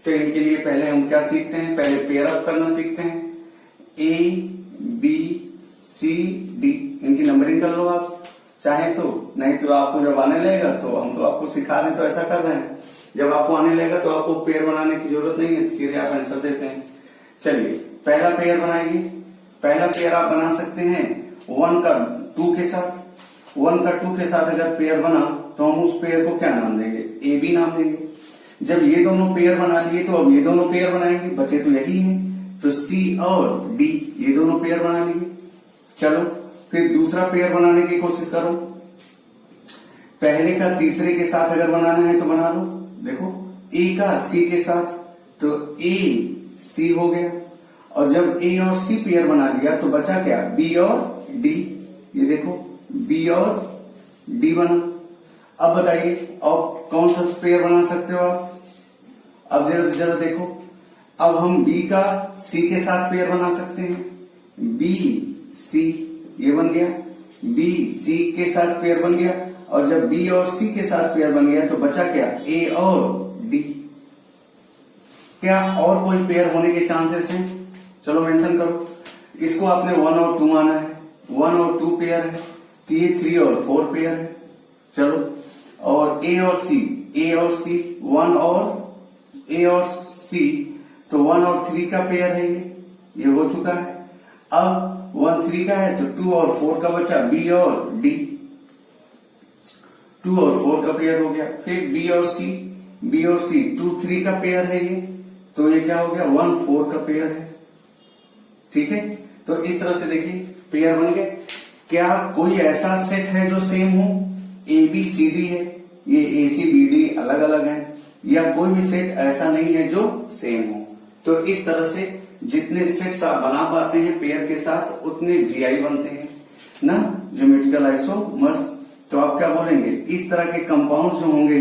A: तो इनके लिए पहले हम क्या सीखते हैं? पहले पेयर अप करना सीखते हैं। ABCD इनकी नंबरिंग कर लो आप चाहे तो, नहीं तो आपको जब आने लगेगा तो हम तो आपको सिखा रहे हैं तो ऐसा कर रहे हैं, जब आपको आने लगेगा तो आपको पेयर बनाने की जरूरत नहीं है, सीधे आप आंसर देते हैं। चलिए, पहला पेयर बनाइए। पहला पेयर आप बना सकते हैं 1 का 2 के साथ। 1 का 2 के साथ अगर पेयर बना तो हम उस पेयर को क्या नाम देंगे? AB नाम देंगे। जब ये दोनों पेयर बना लिए तो अब ये दोनों पेयर बनाएंगे, बचे तो यही है, तो C और D ये दोनों पेयर बना लिए। चलो, फिर दूसरा पेयर बनाने की कोशिश करो। पहले का तीसरे के साथ अगर बनाना है तो बना लो। देखो, A का C के साथ, तो A C हो गया, और जब A और C पेयर बना लिया तो बचा क्या? B और D। ये देखो, B और D बना। अब बताइए, अब कौन सा पेयर बना सकते हो आप? अब जरा देखो, अब हम B का C के साथ पेयर बना सकते हैं। B C ये बन गया, B C के साथ पेयर बन गया, और जब B और C के साथ पेयर बन गया तो बचा क्या? A और D। क्या और कोई पेयर होने के चांसेस हैं? चलो मेंशन करो। इसको आपने 1 और 2 माना है, 1 और 2 पेयर है, तो ये 3 और 4 पेयर है। चलो, और A और C 1 और A और C, तो 1 और 3 का पेयर है, ये हो चुका है। अब 1 3 का है तो 2 और 4 का बचा, B और D। 2 और 4 का पेयर हो गया। फिर B और C 2 3 का पेयर है ये, तो ये क्या हो गया? 1 4 का पेयर है। ठीक है, तो इस तरह से देखिए पेयर बन गए। क्या कोई ऐसा सेट है जो सेम हो? ABCD है, ये ACBD अलग अलग है, या कोई भी सेट ऐसा नहीं है जो सेम हो। तो इस तरह से जितने सेट्स आप बना पाते हैं पेयर के साथ, उतने GI बनते हैं ना, ज्योमेट्रिकल आइसोमर्स। तो आप क्या बोलेंगे? इस तरह के कंपाउंड जो होंगे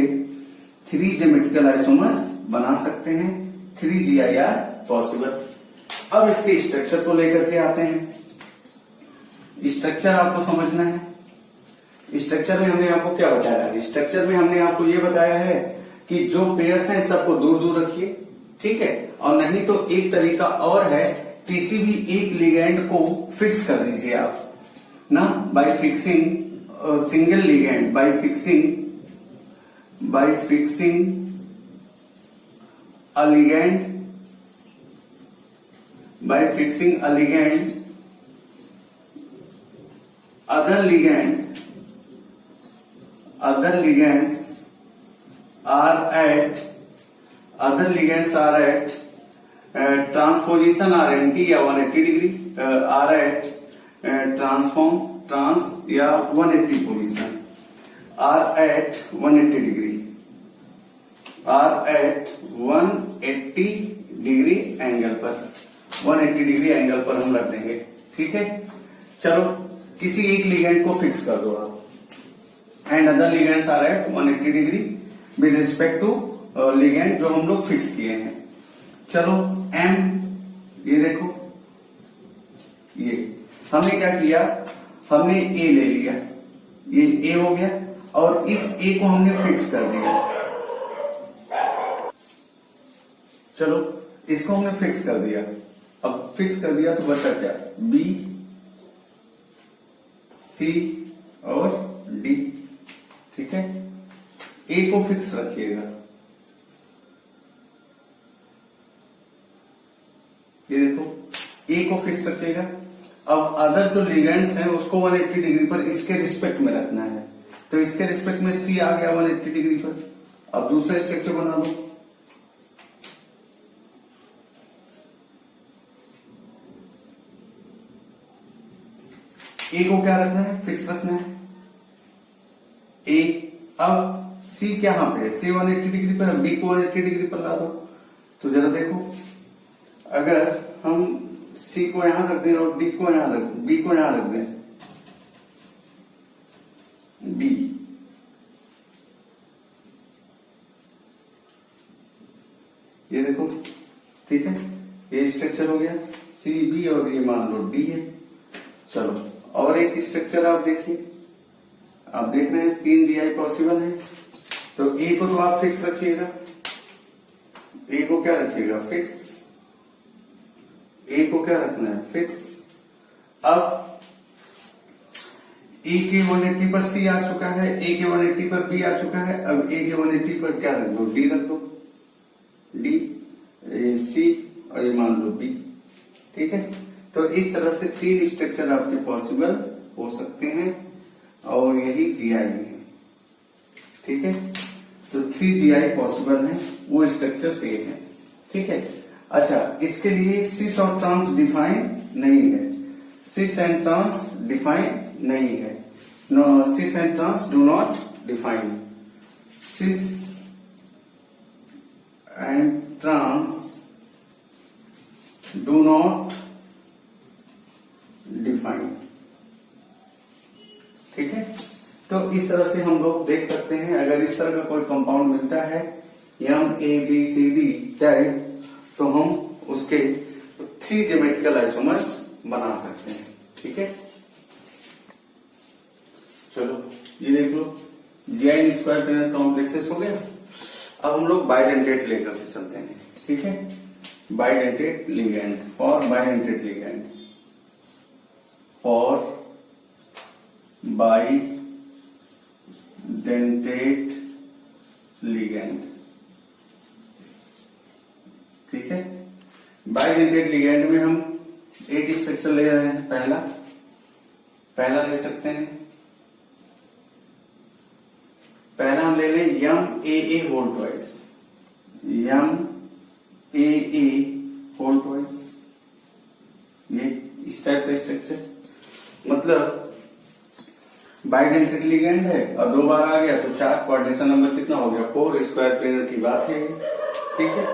A: 3 ज्योमेट्रिकल आइसोमर्स बना सकते हैं, 3 GI आर पॉसिबल। अब इसके स्ट्रक्चर को लेकर के आते हैं। स्ट्रक्चर आपको समझना है। स्ट्रक्चर में हमने आपको क्या बताया? स्ट्रक्चर में हमने आपको ये बताया है कि जो पेयर्स हैं सबको दूर दूर रखिए, ठीक है, और नहीं तो एक तरीका और है, किसी भी एक लिगेंड को फिक्स कर दीजिए आप ना, bye fixing single ligand, bye fixing a ligand, by fixing a ligand, other ligands are at transposition or anti या 180 डिग्री, are at trans या 180 position, are at 180 degree, are at 180 degree angle पर, 180 डिग्री एंगल पर हम रख देंगे। ठीक है, चलो किसी एक लिगेंड को फिक्स कर दो आप, and other ligands are at 180 degree with respect to ligand जो हम लोग फिक्स किए हैं। चलो M, ये देखो, ये हमने क्या किया? हमने A ले लिया, ये A हो गया, और इस A को हमने फिक्स कर दिया। चलो इसको हमने फिक्स कर दिया। अब फिक्स कर दिया तो बचा क्या, बी, सी और डी। ठीक है, ए को फिक्स रखिएगा, ये देखो ए को फिक्स रखिएगा। अब अदर जो लिगेंड्स हैं उसको 180 डिग्री पर इसके रिस्पेक्ट में रखना है, तो इसके रिस्पेक्ट में सी आ गया 180 डिग्री पर। अब दूसरा स्ट्रक्चर बना लो, ए को क्या रखना है, फिक्स रखना है ए। अब सी क्या यहां पे है, सी 180 डिग्री पर है, बी को 180 डिग्री पर ला दो। तो जरा देखो, अगर हम सी को यहां रख दें और डी को यहां रख, बी को यहां रख दें, बी, ये देखो, ठीक है, ये स्ट्रक्चर हो गया सी बी और ये मान लो डी है। चलो और एक स्ट्रक्चर आप देखिए, आप देख रहे हैं 3 जीआई पॉसिबल है। तो ए को तो आप फिक्स रखिएगा, ए को क्या रखिएगा, फिक्स, ए को क्या रखना है, फिक्स। अब ए के 180 पर सी आ चुका है, ए के 180 पर बी आ चुका है। अब ए के 180 पर क्या रख दो, डी रख दो, डी, सी और ये मान लो बी। ठीक है, तो इस तरह से 3 स्ट्रक्चर आपके पॉसिबल हो सकते हैं और यही जीआई है। ठीक है, तो 3 जीआई पॉसिबल है, वो स्ट्रक्चर सेफ है। ठीक है, अच्छा इसके लिए सिस और ट्रांस डिफाइन नहीं है, सिस एंड ट्रांस डिफाइन नहीं है, no, cis and trans do not define, cis and trans do not define. ठीक है, तो इस तरह से हम लोग देख सकते हैं, अगर इस तरह का कोई कंपाउंड मिलता है M A B C D type, तो हम उसके 3 ज्योमेट्रिकल आइसोमर्स बना सकते हैं। ठीक है, चलो ये देख लो, जीआई स्क्वायर प्लेनर कॉम्प्लेक्सेस हो गया। अब हम लोग बाइडेंटेट लेकर के चलते हैं। ठीक है, bidentate ligand, for bidentate ligand, for bidentate ligand. ठीक है, बाइडेंटेट लिगेंड में हम एक स्ट्रक्चर ले रहे हैं, पहला ले सकते हैं, पहला हम ले लें यम ए ए होल ट्वाइस, यम ए ए होल ट्वाइस, ये इस टाइप का स्ट्रक्चर, मतलब बाइडेंटेट लिगेंड है और 2 बार आ गया तो 4, कोऑर्डिनेशन नंबर कितना हो गया, 4, स्क्वायर प्लेनर की बात है। ठीक है,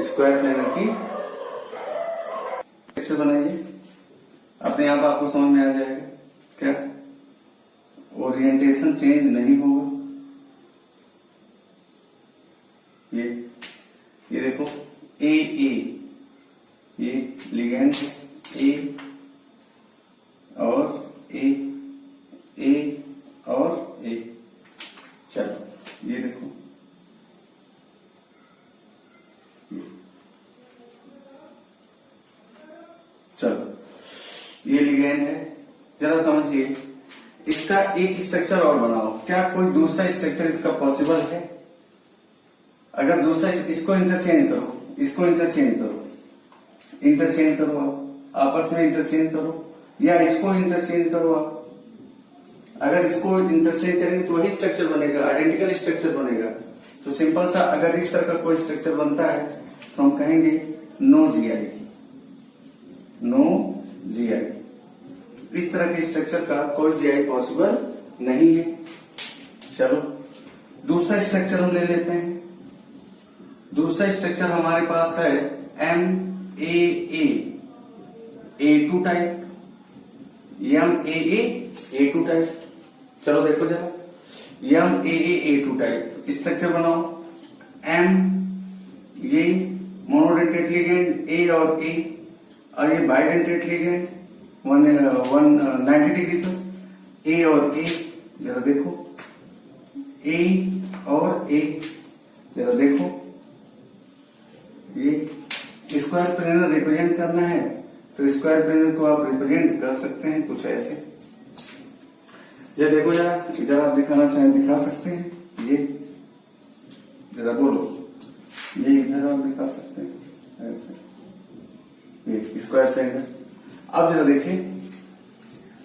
A: स्क्वायर प्लेनर की स्ट्रक्चर बनाइए, अपने आप आपको समझ में आ जाएगा, क्या ओरिएंटेशन चेंज नहीं होगा। ये देखो ए ए, ये लिगेंड है, ए और ए, ए और ए। चलो ये देखो, चलो ये लिगेंड है, जरा समझिए, इसका एक स्ट्रक्चर और बनाओ, क्या कोई दूसरा स्ट्रक्चर इसका पॉसिबल है? अगर दूसरा, इसको इंटरचेंज करो, इसको इंटरचेंज करो, इंटरचेंज करो, आप आपस में इंटरचेंज करो, या इसको इंटरचेंज करो आप। अगर इसको इंटरचेंज करेंगे तो वही स्ट्रक्चर बनेगा, आइडेंटिकल स्ट्रक्चर बनेगा। तो सिंपल सा, अगर इस तरह का कोई स्ट्रक्चर बनता है तो हम कहेंगे नो जीआई, नो जीआई। इस तरह के स्ट्रक्चर का कोई जीआई पॉसिबल नहीं है। चलो दूसरा स्ट्रक्चर हम ले लेते हैं। दूसरा स्ट्रक्चर हमारे पास है M A two type, M A two type. चलो देखो जरा, M A two type structure बनाओ। एम, ये मोनोडेंटेट लिगेंड ए और ये बाइडेंटेट लिगेंड 190 डिग्री पर, ए और ए, जरा देखो, ए और ए, जरा देखो, ये स्क्वायर प्लेनर रिप्रेजेंट करना है तो स्क्वायर प्लेनर को आप रिप्रेजेंट कर सकते हैं कुछ ऐसे। ये देखो जरा, इधर आप दिखाना चाहें दिखा सकते हैं। ये जरा बोलो, ये इधर आप दिखा सकते हैं ऐसे, ये स्क्वायर प्लेनर। अब जरा देखिए,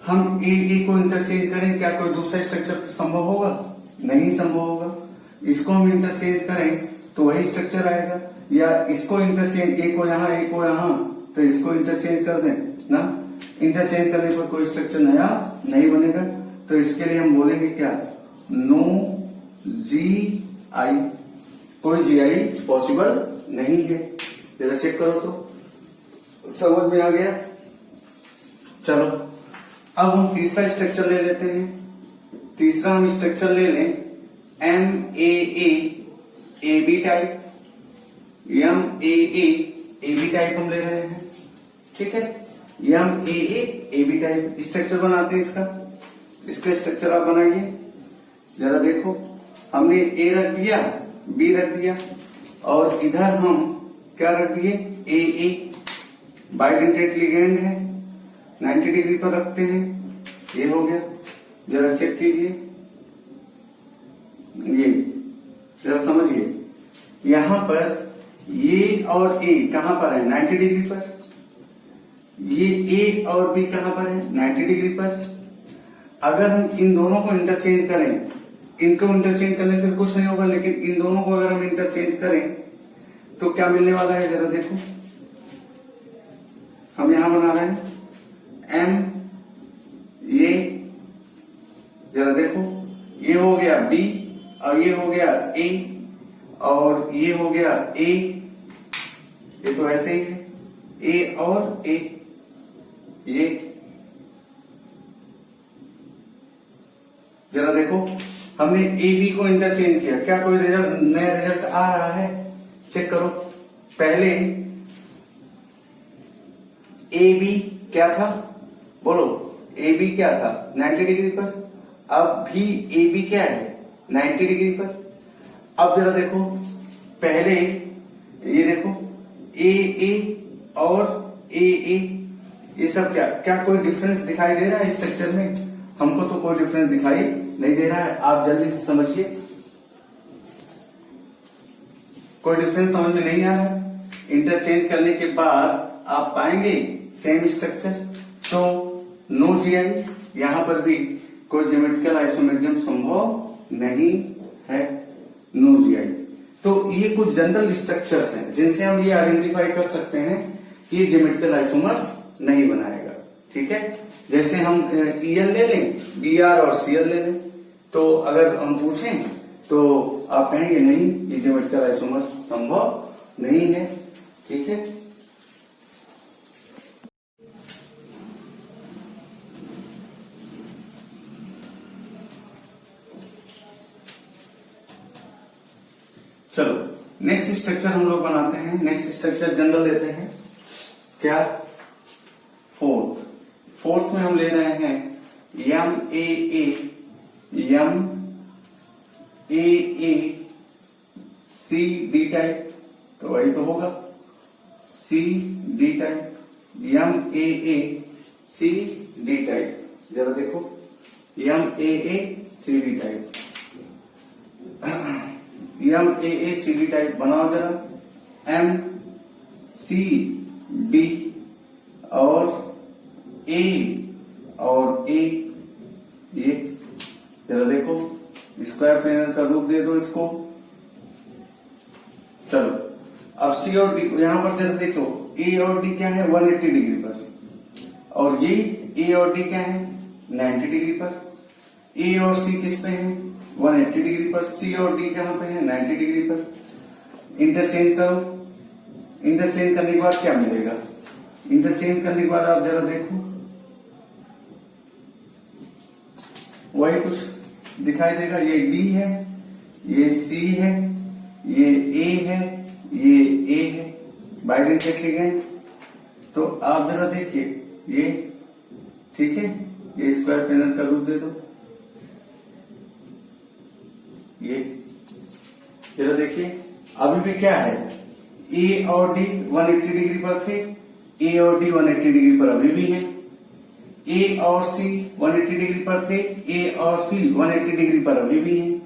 A: हम ए को इंटरचेंज करें, क्या कोई दूसरा स्ट्रक्चर संभव होगा? नहीं संभव होगा। इसको हम इंटरचेंज करें तो वही स्ट्रक्चर आएगा, या इसको इंटरचेंज, ए को यहां तो इसको इंटरचेंज कर दें ना, इंटरचेंज करने पर कोई स्ट्रक्चर नया नहीं बनेगा। तो इसके लिए हम बोलेंगे क्या? नो जी आई, कोई जी आई पॉसिबल नहीं है। जरा चेक करो तो समझ में आ गया। चलो अब हम तीसरा स्ट्रक्चर ले लेते हैं। तीसरा हम स्ट्रक्चर ले लें MAA टाइप, MAA टाइप हम ले रहे हैं, ठीक है। MAA टाइप स्ट्रक्चर बनाते हैं इसका स्ट्रक्चर आप बनाइए। जरा देखो, हमने ए रख दिया, बी रख दिया, और इधर हम क्या रख दिए? AA बाइडेंटेड लिगेंड है, 90 डिग्री पर रखते हैं। ये हो गया। जरा चेक कीजिए, ये जरा समझिए, यहां पर ये और ए कहां पर है? 90 डिग्री पर। ये ए और बी कहां पर है? 90 डिग्री पर। अगर हम इन दोनों को इंटरचेंज करें, इनको इंटरचेंज करने से कुछ नहीं होगा, लेकिन इन दोनों को अगर हम इंटरचेंज करें तो क्या मिलने वाला है? जरा देखो, हम यहां बना रहे हैं M, ये जरा देखो, ये हो गया B और ये हो गया A और ये हो गया A, ये तो ऐसे ही है, A और A। ये जरा देखो, हमने AB को इंटरचेंज किया, क्या कोई नया रिजल्ट आ रहा है? चेक करो। पहले AB क्या था? बोलो, AB क्या था? 90 डिग्री पर। अब भी AB क्या है? 90 डिग्री पर। अब जरा देखो, पहले ये देखो AA और AA, ये सब क्या कोई डिफरेंस दिखाई दे रहा है स्ट्रक्चर में? हमको तो कोई डिफरेंस दिखाई नहीं दे रहा है। आप जल्दी से समझिए, कोई डिफरेंस समझ में नहीं आ रहा है। इंटरचेंज करने के बाद आप पाएंगे सेम स्ट्रक्चर, तो नो जीआई, यहां पर भी कोई ज्योमेट्रिकल आइसोमेरिज्म संभव नहीं है, नो जीआई। तो ये कुछ जनरल स्ट्रक्चर्स हैं जिनसे हम ये आइडेंटिफाई कर सकते हैं कि ये ज्योमेट्रिकल आइसोमर्स नहीं बनाएगा, ठीक है। जैसे हम EL ले लें, BR और CL ले लें, तो अगर हम पूछें तो आप कहेंगे नहीं, ये ज्योमेट्रिकल आइसोमर्स संभव नहीं है, ठीक है। चलो नेक्स्ट स्ट्रक्चर हम लोग बनाते हैं। नेक्स्ट स्ट्रक्चर जनरल लेते हैं, क्या? फोर्थ में हम ले रहे हैं MAACD टाइप, तो वही तो होगा CD टाइप, MAACD टाइप। जरा देखो, MAACD टाइप, MAACD टाइप बनाओ जरा। MCD और A और A, ये जरा देखो, स्क्वायर प्लेनर का रूप दे दो इसको। चलो अब C और D, यहां पर जरा देखो, A और D क्या है? 180 डिग्री पर, और ये A और D क्या है? 90 डिग्री पर। A और C किस पे है? 180 डिग्री पर। C और D कहां पे है? 90 डिग्री पर। इंटरचेंज करो, इंटरचेंज करने के बाद क्या मिलेगा? इंटरचेंज करने के बाद आप जरा देखो, वही कुछ दिखाई देगा। ये D है, ये C है, ये A है, ये A है, बाइडेंटेड लिगेंड। तो आप जरा देखिए, ये ठीक है, ये स्क्वायर प्लेनर का रूप दे दो। ये जरा देखिए, अभी भी क्या है? ए और डी 180 डिग्री पर थे, ए और डी 180 डिग्री पर अभी भी हैं। ए और सी 180 डिग्री पर थे, ए और सी 180 डिग्री पर अभी भी हैं।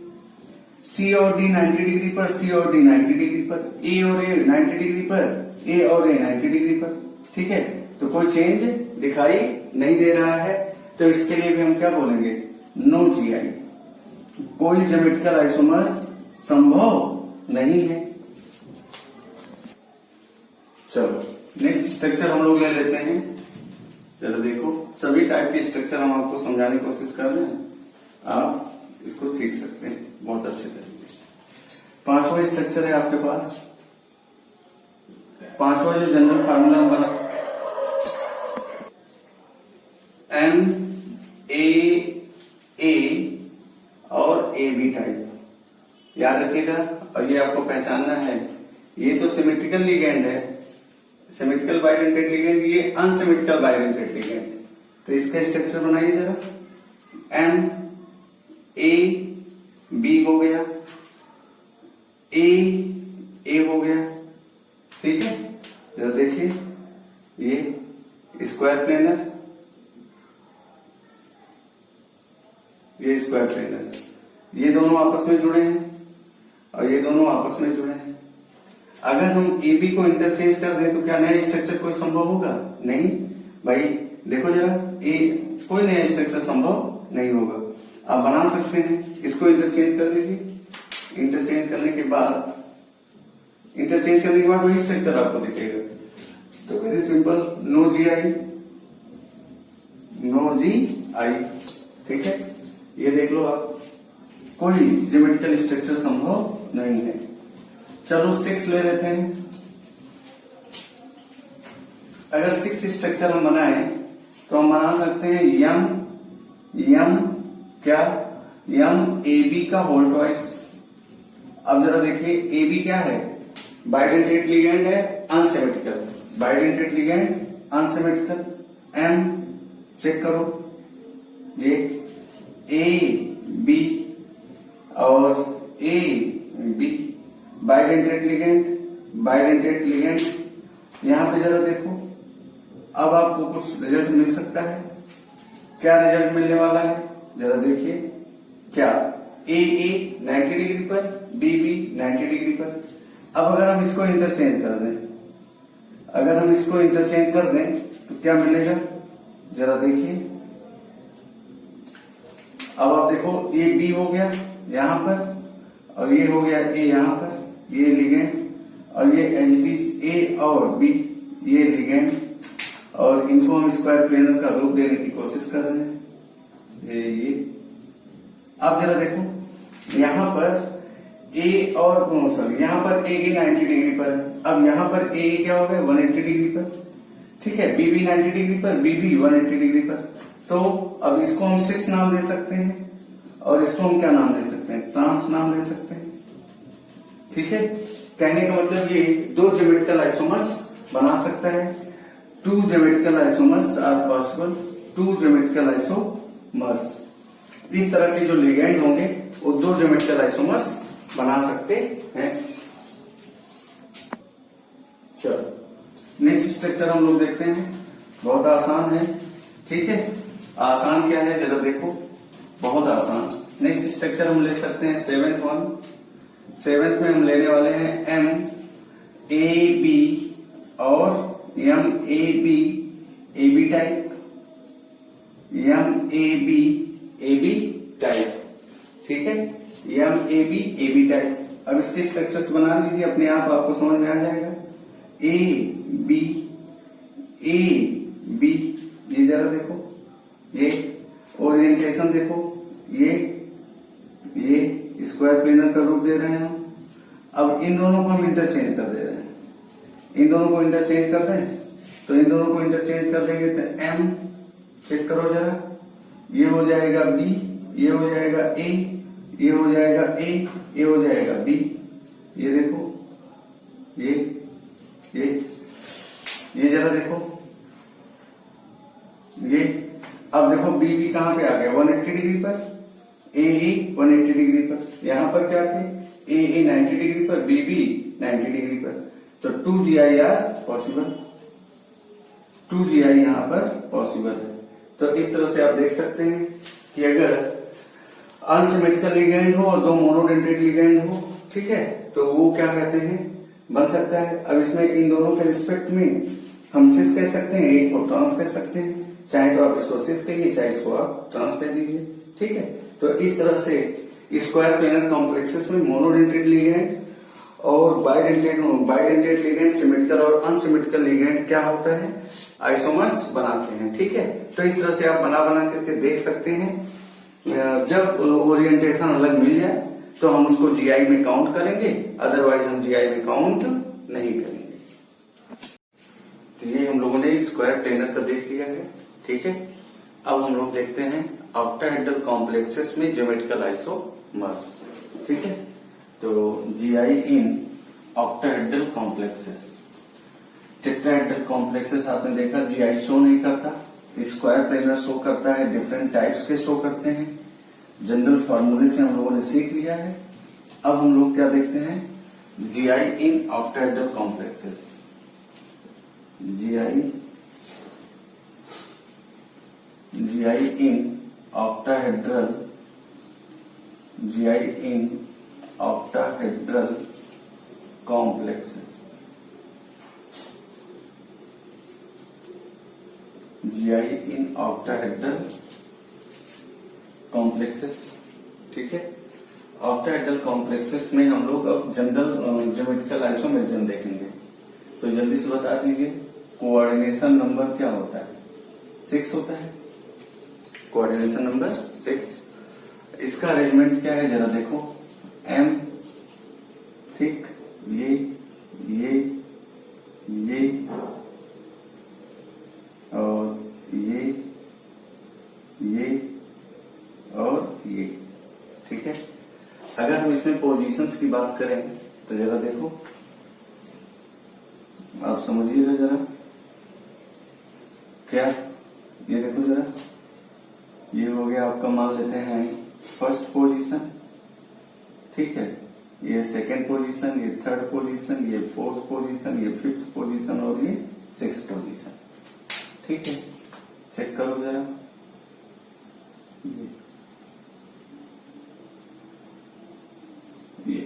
A: सी और डी 90 डिग्री पर, सी और डी 90 डिग्री पर, ए और ए 90 डिग्री पर, ए और ए 90 डिग्री पर। ठीक है, तो कोई चेंज दिखाई नहीं दे रहा है, तो इसके लिए भी हम क्या बोलेंगे, नो जीआई, कोई ज्योमेट्रिकल आइसोमर्स संभव नहीं है। चलो नेक्स्ट स्ट्रक्चर हम लोग ले लेते हैं। चलो देखो, सभी टाइप के स्ट्रक्चर हम आपको समझाने की कोशिश कर रहे हैं, आप इसको सीख सकते हैं बहुत अच्छे तरीके से। पांचवा स्ट्रक्चर है आपके पास, पांचवा जो जनरल फार्मूला बना, एम ए और ए बी टाइप, याद रखिएगा। और ये आपको पहचानना है, ये तो सिमेट्रिकल लिगेंड है, सिमेट्रिकल बाइडेंटेड लिगेंड, ये अनसिमेट्रिकल बाइडेंटेड लिगेंड। तो इसका स्ट्रक्चर बनाइए जरा, एम ए बी हो गया, ए हो गया। ठीक है, जरा देखिए, ये स्क्वायर प्लेनर, ये स्क्वायर प्लेनर, ये दोनों आपस में जुड़े हैं और ये दोनों आपस में जुड़े हैं। अगर हम ए बी को इंटरचेंज कर दें तो क्या नया स्ट्रक्चर कोई संभव होगा? नहीं भाई, देखो जरा, कोई नया स्ट्रक्चर संभव नहीं होगा। आप बना सकते हैं, इसको इंटरचेंज कर दीजिए, इंटरचेंज करने के बाद वही स्ट्रक्चर आपको दिखेगा। तो वेरी सिंपल, नो जी आई। ठीक है, ये देख लो आप, कोई ज्योमेट्रिकल स्ट्रक्चर संभव नहीं है। चलो 6 ले लेते हैं। अगर 6 स्ट्रक्चर हम बनाए तो हम बना सकते हैं यम क्या, यम ए बी का होल ट्वाइस। अब जरा देखिए, ए बी क्या है, बाइडेंटेड लिगेंड है, unsymmetrical, bidentate ligand unsymmetrical. M check करो, ये ए बी और ए बी बाइडेंटेड लिगेंड। यहां पे जरा देखो, अब आपको कुछ रिजल्ट मिल सकता है। क्या रिजल्ट मिलने वाला है, जरा देखिए, क्या ए 90 डिग्री पर, बी 90 डिग्री पर। अब अगर हम इसको इंटरचेंज कर दें, तो क्या मिलेगा, जरा देखिए। अब आप देखो, ये बी हो गया यहां पर, और ये हो गया ए यहां पर, ये लिगेंड, और ये एज ए और बी, ये लिगेंड, और इनको हम स्क्वायर प्लेनर का रूप देने की कोशिश कर रहे हैं। ये अब जरा देखो, यहां पर ए और सॉरी, यहां पर ए 90 डिग्री पर है। अब यहां पर ए क्या हो गया, 180 डिग्री पर। ठीक है, बी 90 डिग्री पर, बी 180 डिग्री पर। तो अब इसको हम सिस नाम दे सकते हैं, और इसको हम क्या नाम दे सकते हैं, ट्रांस नाम दे सकते हैं। ठीक है, कहने का मतलब ये 2 ज्योमेट्रिकल आइसोमर्स बना सकता है। 2 geometrical isomers are possible, 2 geometrical isomers. इस तरह के जो लिगेंड होंगे वो 2 ज्योमेट्रिकल आइसोमर्स बना सकते हैं। चलो नेक्स्ट स्ट्रक्चर हम लोग देखते हैं, बहुत आसान है। ठीक है, आसान क्या है जरा देखो, बहुत आसान। नेक्स्ट स्ट्रक्चर हम ले सकते हैं 7th वन। 7th में हम लेने वाले हैं एम ए बी और M A B type, M A B type. ठीक है, एम ए बी टाइप। अब इसके स्ट्रक्चर्स बना लीजिए, अपने आप आपको समझ में आ जाएगा। ए बी, ये जरा देखो, ये ओरिएंटेशन देखो, ये स्क्वायर प्लेनर का रूप दे रहे हैं हम। अब इन दोनों को हम इंटरचेंज कर दे रहे हैं, इन दोनों को इंटरचेंज कर दें, तो इन दोनों को इंटरचेंज कर देंगे तो एम चेक करो जरा, ये हो जाएगा बी, ये हो जाएगा ए, ये हो जाएगा ए, ये हो जाएगा बी। ये देखो, ये जरा देखो, ये अब देखो बी कहां पे आ गया, 180 डिग्री पर, ए 180 डिग्री पर। यहां पर क्या थे, ए 90 डिग्री पर, बी 90 डिग्री पर। तो 2GI पॉसिबल, 2GI यहाँ पर पॉसिबल है। तो इस तरह से आप देख सकते हैं कि अगर अनसिमेट्रिकल लिगेंड हो और दो मोनोडेंटेट लिगेंड हो, ठीक है, तो वो क्या कहते हैं, बन सकता है। अब इसमें इन दोनों के रिस्पेक्ट में हम सिस कह सकते हैं, एक को ट्रांस कह सकते हैं, चाहे तो आप इसको सिस कहिए, चाहे इसको आप ट्रांस कह दीजिए, ठीक है। तो इस तरह से स्क्वायर प्लेनर कॉम्प्लेक्सेस में मोनोडेंटेट लिगेंड और बाइडेंटेट लिगेंड, सिमेट्रिकल और अनसिमेट्रिकल लिगेंड क्या होता है, आइसोमर्स बनाते हैं, ठीक है। तो इस तरह से आप बना करके देख सकते हैं। जब ओरिएंटेशन अलग मिल जाए तो हम उसको जीआई में काउंट करेंगे, अदरवाइज हम जीआई में काउंट नहीं करेंगे। तो ये हम लोगों ने स्क्वायर प्लेनर का देख लिया है, ठीक है। अब हम लोग देखते हैं ऑक्टाहेड्रल कॉम्प्लेक्सेस में ज्योमेट्रिकल आइसोमर्स, ठीक है। तो GI in octahedral complexes. Tetrahedral complexes आपने देखा जीआई शो नहीं करता, स्क्वायर प्लेनर शो करता है, डिफरेंट टाइप्स के शो करते हैं। जनरल फॉर्मूले से हम लोगों ने सीख लिया है। अब हम लोग क्या देखते हैं, GI in octahedral complexes. GI in octahedral, GI in octahedral complexes, GI in octahedral complexes, ठीक है। ऑक्टाहेड्रल कॉम्प्लेक्सेस में हम लोग अब जनरल ज्योमेट्रिकल आइसोमेरिज्म देखेंगे। तो जल्दी से बता दीजिए, कोऑर्डिनेशन नंबर क्या होता है, 6 होता है, कोऑर्डिनेशन नंबर 6। इसका अरेंजमेंट क्या है जरा देखो, M, ठीक, ये और ये और ये, ठीक है। अगर हम इसमें पोजीशंस की बात करें तो जरा देखो, आप समझिएगा जरा, क्या ये देखो जरा, ये हो गया आपका, मान लेते हैं फर्स्ट पोजीशन, ठीक है, ये सेकंड पोजीशन, ये थर्ड पोजीशन, ये फोर्थ पोजीशन, ये फिफ्थ पोजीशन और ये सिक्स्थ पोजीशन, ठीक है। चेक करो जरा, ये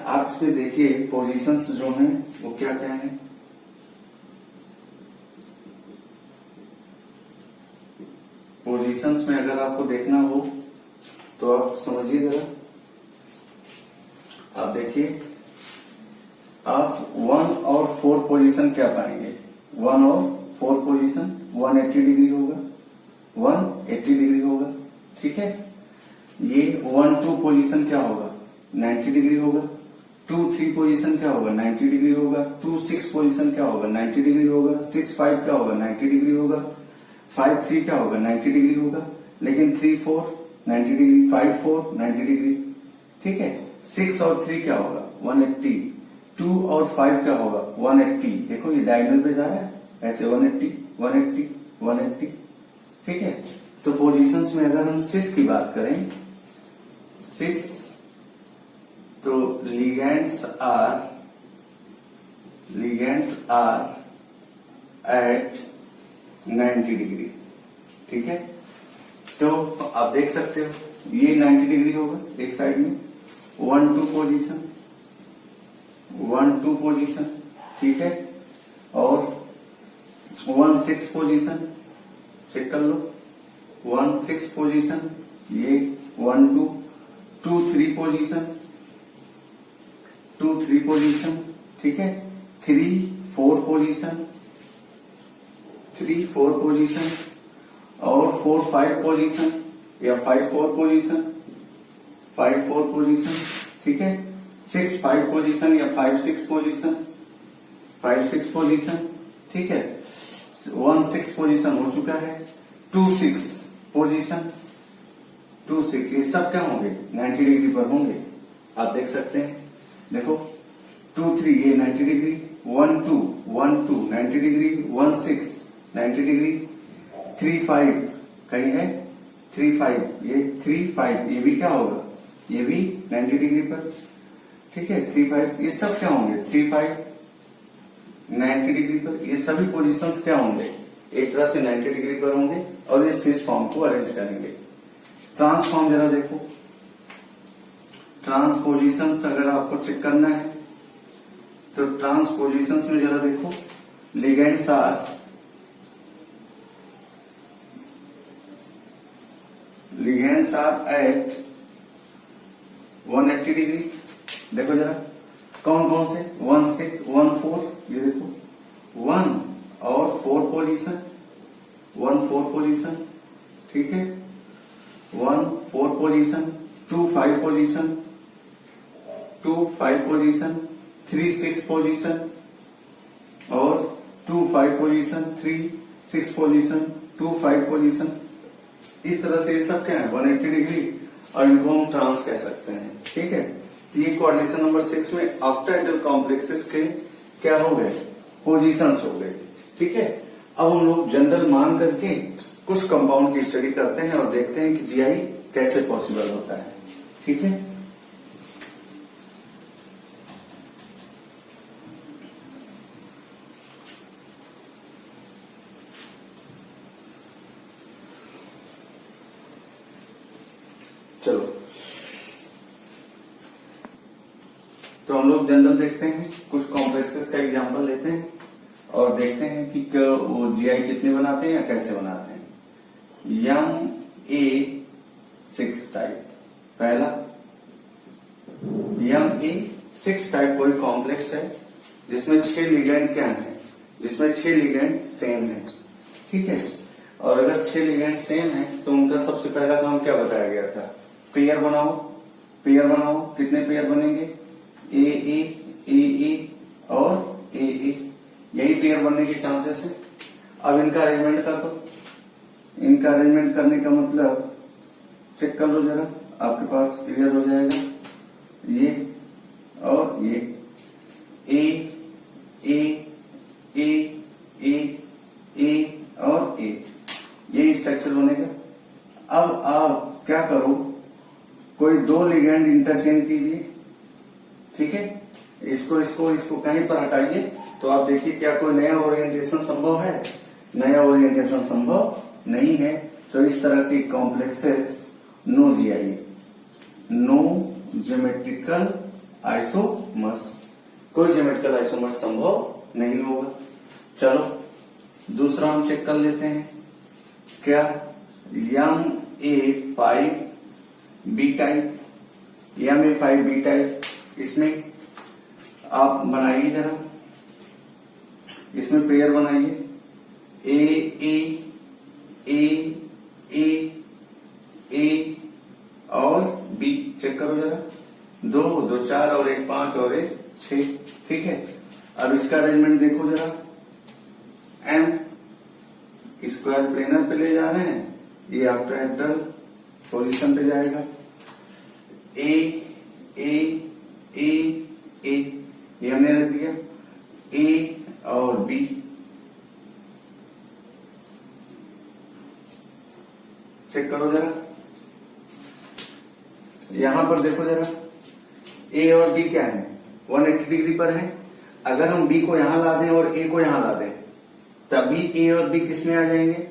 A: आप इसमें देखिए पोजीशंस जो हैं वो क्या क्या हैं। पोजीशंस में अगर आपको देखना हो तो आप समझिए जरा, आप देखिए, आप 1 और 4 पोजीशन क्या पाएंगे, 1 और 4 पोजीशन 180 डिग्री होगा, 180 डिग्री होगा, ठीक है। ये 1-2 पोजीशन क्या होगा, 90 डिग्री होगा। 2-3 पोजीशन क्या होगा, 90 डिग्री होगा। 2-6 पोजीशन क्या होगा, 90 डिग्री होगा। 6-5 क्या होगा, 90 डिग्री होगा। 5-3 क्या होगा, 90 डिग्री होगा। लेकिन 3-4 90 डिग्री, 5-4 90 डिग्री, ठीक है। 6 और 3 क्या होगा, 180। 2 और 5 क्या होगा, 180। देखो ये डायगोनल पे जा रहा है, ऐसे 180 180 180, ठीक है। तो पोजीशंस में अगर हम सिस की बात करें, सिस, तो लिगेंड्स आर एट 90 डिग्री, ठीक है। तो आप देख सकते हो ये 90 डिग्री होगा एक साइड में, 1-2 पोजीशन, ठीक है। और 1-6 पोजीशन, चेक कर लो, 1-6 पोजीशन, ये 1-2, 2-3 पोजीशन, 2-3 पोजीशन, ठीक है। 3-4 पोजीशन, 3-4 पोजीशन, और 4-5 पोजीशन या 5-4 पोजीशन, 5-4 पोजीशन, ठीक है। 6-5 पोजीशन या 5-6 पोजीशन, 5-6 पोजीशन, ठीक है। 1-6 पोजीशन हो चुका है। 2-6 पोजीशन, 2-6, ये सब क्या होंगे, 90 डिग्री पर होंगे, आप देख सकते हैं। देखो 2-3 ये 90 डिग्री, 1-2 90 डिग्री, 1-6 90 डिग्री, 3-5 कहीं है, 3-5 ये 3-5 ये भी क्या होगा, ये भी 90 डिग्री पर। ठीक है 3 5, ये सब क्या होंगे 3 5 90 डिग्री पर, ये सभी पोजीशंस क्या होंगे एक तरह से 90 डिग्री पर होंगे और ये सिस फॉर्म को अरेंज करेंगे। ट्रांसफॉर्म जरा देखो, ट्रांसपोजिशंस अगर आपको चेक करना है तो ट्रांसपोजिशंस में जरा देखो, लिगेंड्स आर एट 180 डिग्री। देखो जरा कौन कौन से 1 6 1 4, ये देखो 1 और 4 पोजीशन, 1 4 पोजीशन, ठीक है 1 4 पोजीशन, 2 5 पोजीशन, 2 5 पोजीशन, 3 6 पोजीशन और 2 5 पोजीशन, 3 6 पोजीशन, 2 5 पोजीशन। इस तरह से ये सब क्या है 180 डिग्री और इनको हम ट्रांस कह सकते हैं, ठीक है। ये कोऑर्डिनेशन नंबर 6 में ऑक्टाहेड्रल कॉम्प्लेक्सेस के क्या हो गए पोजीशंस हो गए, ठीक है। अब हम लोग जनरल मान करके कुछ कंपाउंड की स्टडी करते हैं और देखते हैं कि जीआई कैसे पॉसिबल होता है, ठीक है। चलो तो हम लोग जनरल देखते हैं, कुछ कॉम्प्लेक्सेस का एग्जांपल लेते हैं और देखते हैं कि वो जीआई कितने बनाते हैं या कैसे बनाते हैं। MA6 टाइप, पहला MA6 टाइप कोई कॉम्प्लेक्स है जिसमें 6 लिगेंड क्या है, जिसमें 6 लिगेंड सेम है, ठीक है। और अगर 6 लिगेंड सेम है तो उनका सबसे पहला काम क्या बताया गया था, पेयर बनाओ, पेयर बनाओ। कितने पेयर बनेंगे ए और ए, यही पेयर बनने के चांसेस है। अब इनका अरेंजमेंट कर दो, इनका अरेंजमेंट करने का मतलब चेक कर लो जरा, आपके पास क्लियर हो जाएगा। ये और ये ए और ए, ये स्ट्रक्चर बनेगा। अब आप क्या करो, कोई 2 लिगेंड इंटरचेंज कीजिए, ठीक है। इसको कहीं पर हटाइए तो आप देखिए क्या कोई नया ओरिएंटेशन संभव है, नया ओरिएंटेशन संभव नहीं है। तो इस तरह के complexes no GI, no geometrical isomers, कोई ज्योमेट्रिकल आइसोमर्स संभव नहीं होगा। चलो दूसरा हम चेक कर लेते हैं, क्या MA5B टाइप, MA5B टाइप, इसमें आप बनाइए जरा, इसमें पेयर बनाइए ए और बी, चेक करो जरा, 2 2 4 और 1 5 और 1 6, ठीक है। अब इसका अरेंजमेंट देखो जरा, एम स्क्वायर प्लेनर पे ले जा रहे हैं, ये ऑक्टाहेड्रल पोजीशन पे जाएगा। ए ये हमने रख दिया, ए और बी, चेक करो जरा, यहां पर देखो जरा, ए और बी क्या है 180 डिग्री पर है। अगर हम बी को यहां ला दें और ए को यहां ला दें तभी ए और बी किस में आ जाएंगे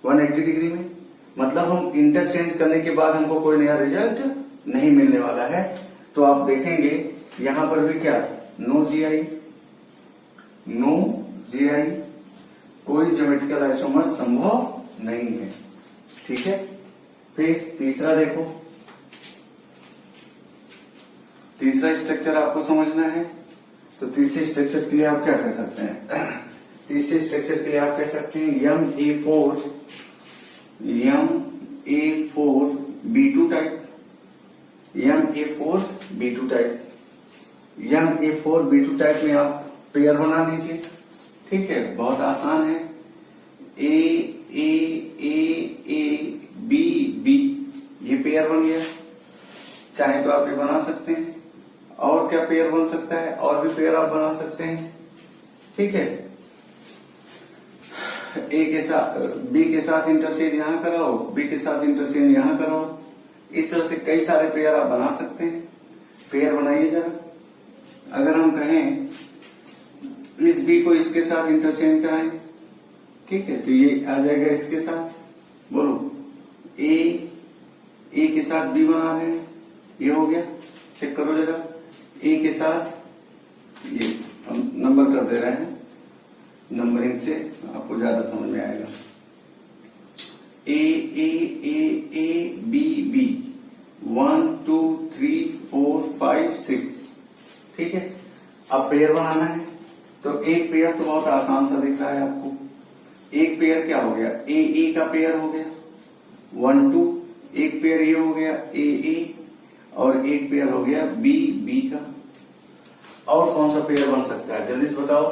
A: 180 डिग्री में। मतलब हम इंटरचेंज करने के बाद हमको कोई नया रिजल्ट नहीं मिलने वाला है। तो आप देखेंगे यहां पर भी क्या, नो जीआई, नो जीआई, कोई ज्योमेट्रिकल आइसोमर संभव नहीं है, ठीक है। फिर तीसरा देखो, तीसरा स्ट्रक्चर आपको समझना है तो तीसरे स्ट्रक्चर के लिए आप क्या कह सकते हैं, तीसरे स्ट्रक्चर के लिए आप कह सकते हैं MA4B2 type, MA4B2 type, MA4B2 type में आप पेयर बना लीजिए, ठीक है, बहुत आसान है। ए बी बी, ये पेयर बन गया। चाहे तो आप ये बना सकते हैं, और क्या पेयर बन सकता है, और भी पेयर आप बना सकते हैं, ठीक है। ए के साथ बी के साथ इंटरचेंज यहां कराओ, बी के साथ इंटरचेंज यहां कराओ, इस तरह से कई सारे पेयर आप बना सकते हैं। पेयर बनाइए जरा। अगर हम कहें इस बी को इसके साथ इंटरचेंज कराएं, ठीक है, तो ये आ जाएगा इसके साथ। बोलो, ए के साथ बी बना रहे हैं, ये हो गया। चेक करो जरा, ए के साथ ये हम नंबर कर दे रहे हैं, नंबरिंग से आपको ज्यादा समझ में आएगा। ए बी बी 1 2 3 4 5 6, ठीक है। अब पेयर बनाना है, तो एक पेयर तो बहुत आसान सा दिख रहा है आपको। एक पेयर क्या हो गया, ए का पेयर हो गया 1 2, एक पेयर ये हो गया ए, और एक पेयर हो गया बी का। और कौन सा पेयर बन सकता है, जल्दी से बताओ,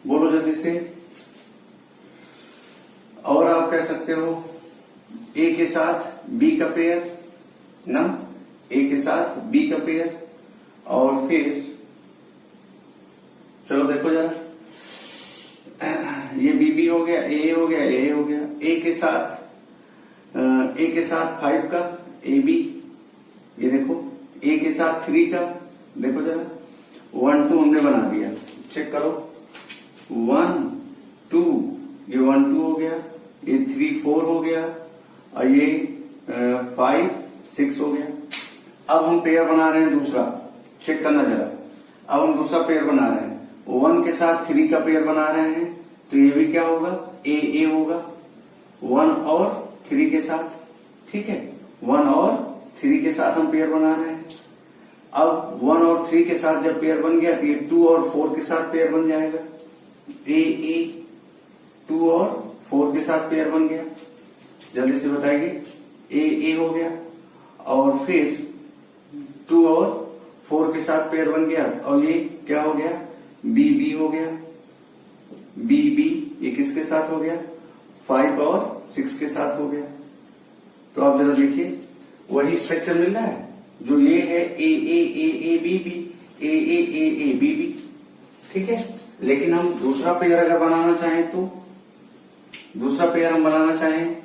A: बोलो जल्दी से। और आप कह सकते हो ए के साथ बी का पेयर ना, ए के साथ बी का पेयर, और फिर चलो देखो जरा, ये बी हो गया, ए हो गया, ए हो गया। ए के साथ 5 का ए बी, ये देखो। ए के साथ 3 का, देखो जरा 1 2 हमने बना दिया। चेक करो, 1 2, ये 1 2 हो गया, ये 3 4 हो गया, और ये 5 6 हो गया। अब हम पेयर बना रहे हैं दूसरा, चेक करना जरा। अब हम दूसरा पेयर बना रहे हैं, 1 के साथ 3 का पेयर बना रहे हैं, तो ये भी क्या होगा, ए होगा 1 और 3 के साथ, ठीक है। 1 और 3 के साथ हम पेयर बना रहे हैं। अब 1 और 3 के साथ जब पेयर बन गया, तो ये 2 और 4 के साथ पेयर बन जाएगा। ए 2 और 4 के साथ पेयर बन गया, जल्दी से बताइए। ए हो गया, और फिर 2 और 4 के साथ पेयर बन गया, और ये क्या हो गया, बी हो गया। बी ये किसके साथ हो गया, 5 और 6 के साथ हो गया। तो आप जरा देखिए, वही स्ट्रक्चर मिल रहा है जो ये है, ए बी बी, ठीक है। लेकिन हम दूसरा पेयर अगर बनाना चाहें, तो दूसरा पेयर हम बनाना चाहें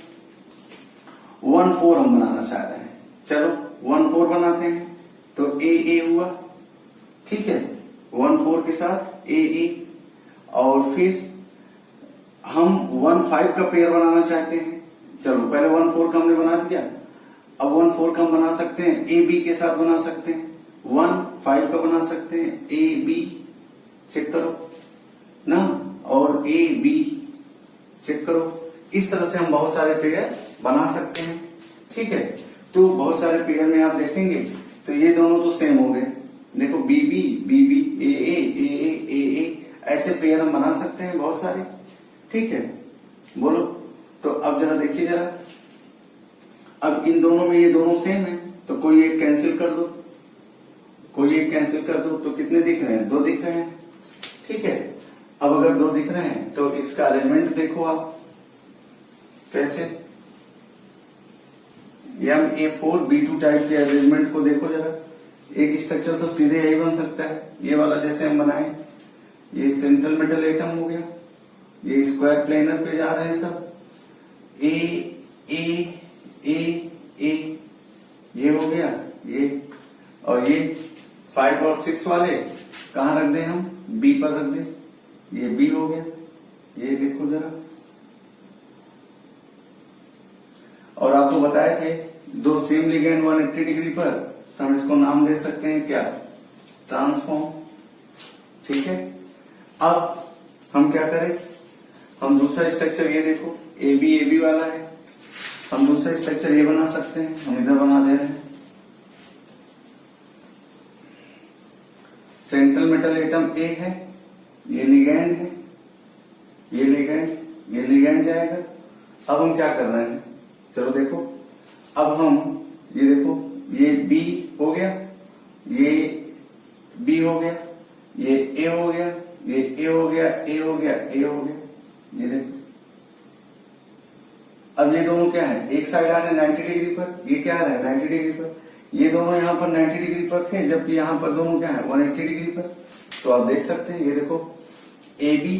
A: 1 4 हम बनाना चाह रहे हैं। चलो 1 4 बनाते हैं, तो ए हुआ, ठीक है, 1 4 के साथ ए, और फिर हम 1 5 का पेयर बनाना चाहते हैं। चलो पहले 1 4 का हमने बना दिया, अब 1 4 का हम बना सकते हैं, ए बी के साथ बना सकते हैं, 1 5 का बना सकते हैं, ए बी, चेक करो ना, और ए बी, चेक करो। इस तरह से हम बहुत सारे पेयर बना सकते हैं, ठीक है। तो बहुत सारे पेयर में आप देखेंगे तो ये दोनों तो सेम हो गए। देखो बी ए, ऐसे पेयर हम बना सकते हैं बहुत सारे, ठीक है। बोलो, तो अब जरा देखिए जरा, अब इन दोनों में ये दोनों सेम है, तो कोई एक कैंसिल कर दो, कोई एक कैंसिल कर दो, तो कितने दिख रहे हैं, 2 दिख रहे हैं, ठीक है। अब अगर 2 दिख रहे हैं, तो इसका अरेंजमेंट देखो आप कैसे, MA4 B2 टाइप के अरेंजमेंट को देखो जरा। एक स्ट्रक्चर तो सीधे यही बन सकता है, ये वाला जैसे हम बनाए, ये सेंट्रल मेटल एटम हो गया, ये स्क्वायर प्लेनर पे जा रहे हैं सब, ए ये हो गया ये, और ये 5 और 6 वाले कहाँ रख दें हम, बी पर रख दें, ये बी हो गया। ये देखो जरा, और आपको बताए थे 2 सेम लिगेंड 180 डिग्री पर, तो हम इसको नाम दे सकते हैं क्या, ट्रांसफॉर्म, ठीक है। अब हम क्या करें, हम दूसरा स्ट्रक्चर ये देखो, ए बी वाला है, हम दूसरा स्ट्रक्चर ये बना सकते हैं, हम इधर बना दे रहे हैं। सेंट्रल मेटल एटम ए है, ये लिगैंड है, ये लिगैंड जाएगा। अब हम क्या कर रहे हैं, चलो देखो, अब हम ये देखो, ये बी हो गया, ये बी हो गया, ये ए हो गया, ये ए हो गया, ए हो गया, ए हो गया, ये देखो। अब ये दोनों क्या है, एक साइड आ रहे हैं 90 डिग्री पर, ये क्या आ रहा है 90 डिग्री पर, ये दोनों यहाँ पर 90 डिग्री पर थे, जबकि यहाँ पर दोनों क्या है 180 डिग्री पर। तो आप देख सकते हैं, ये देखो ए बी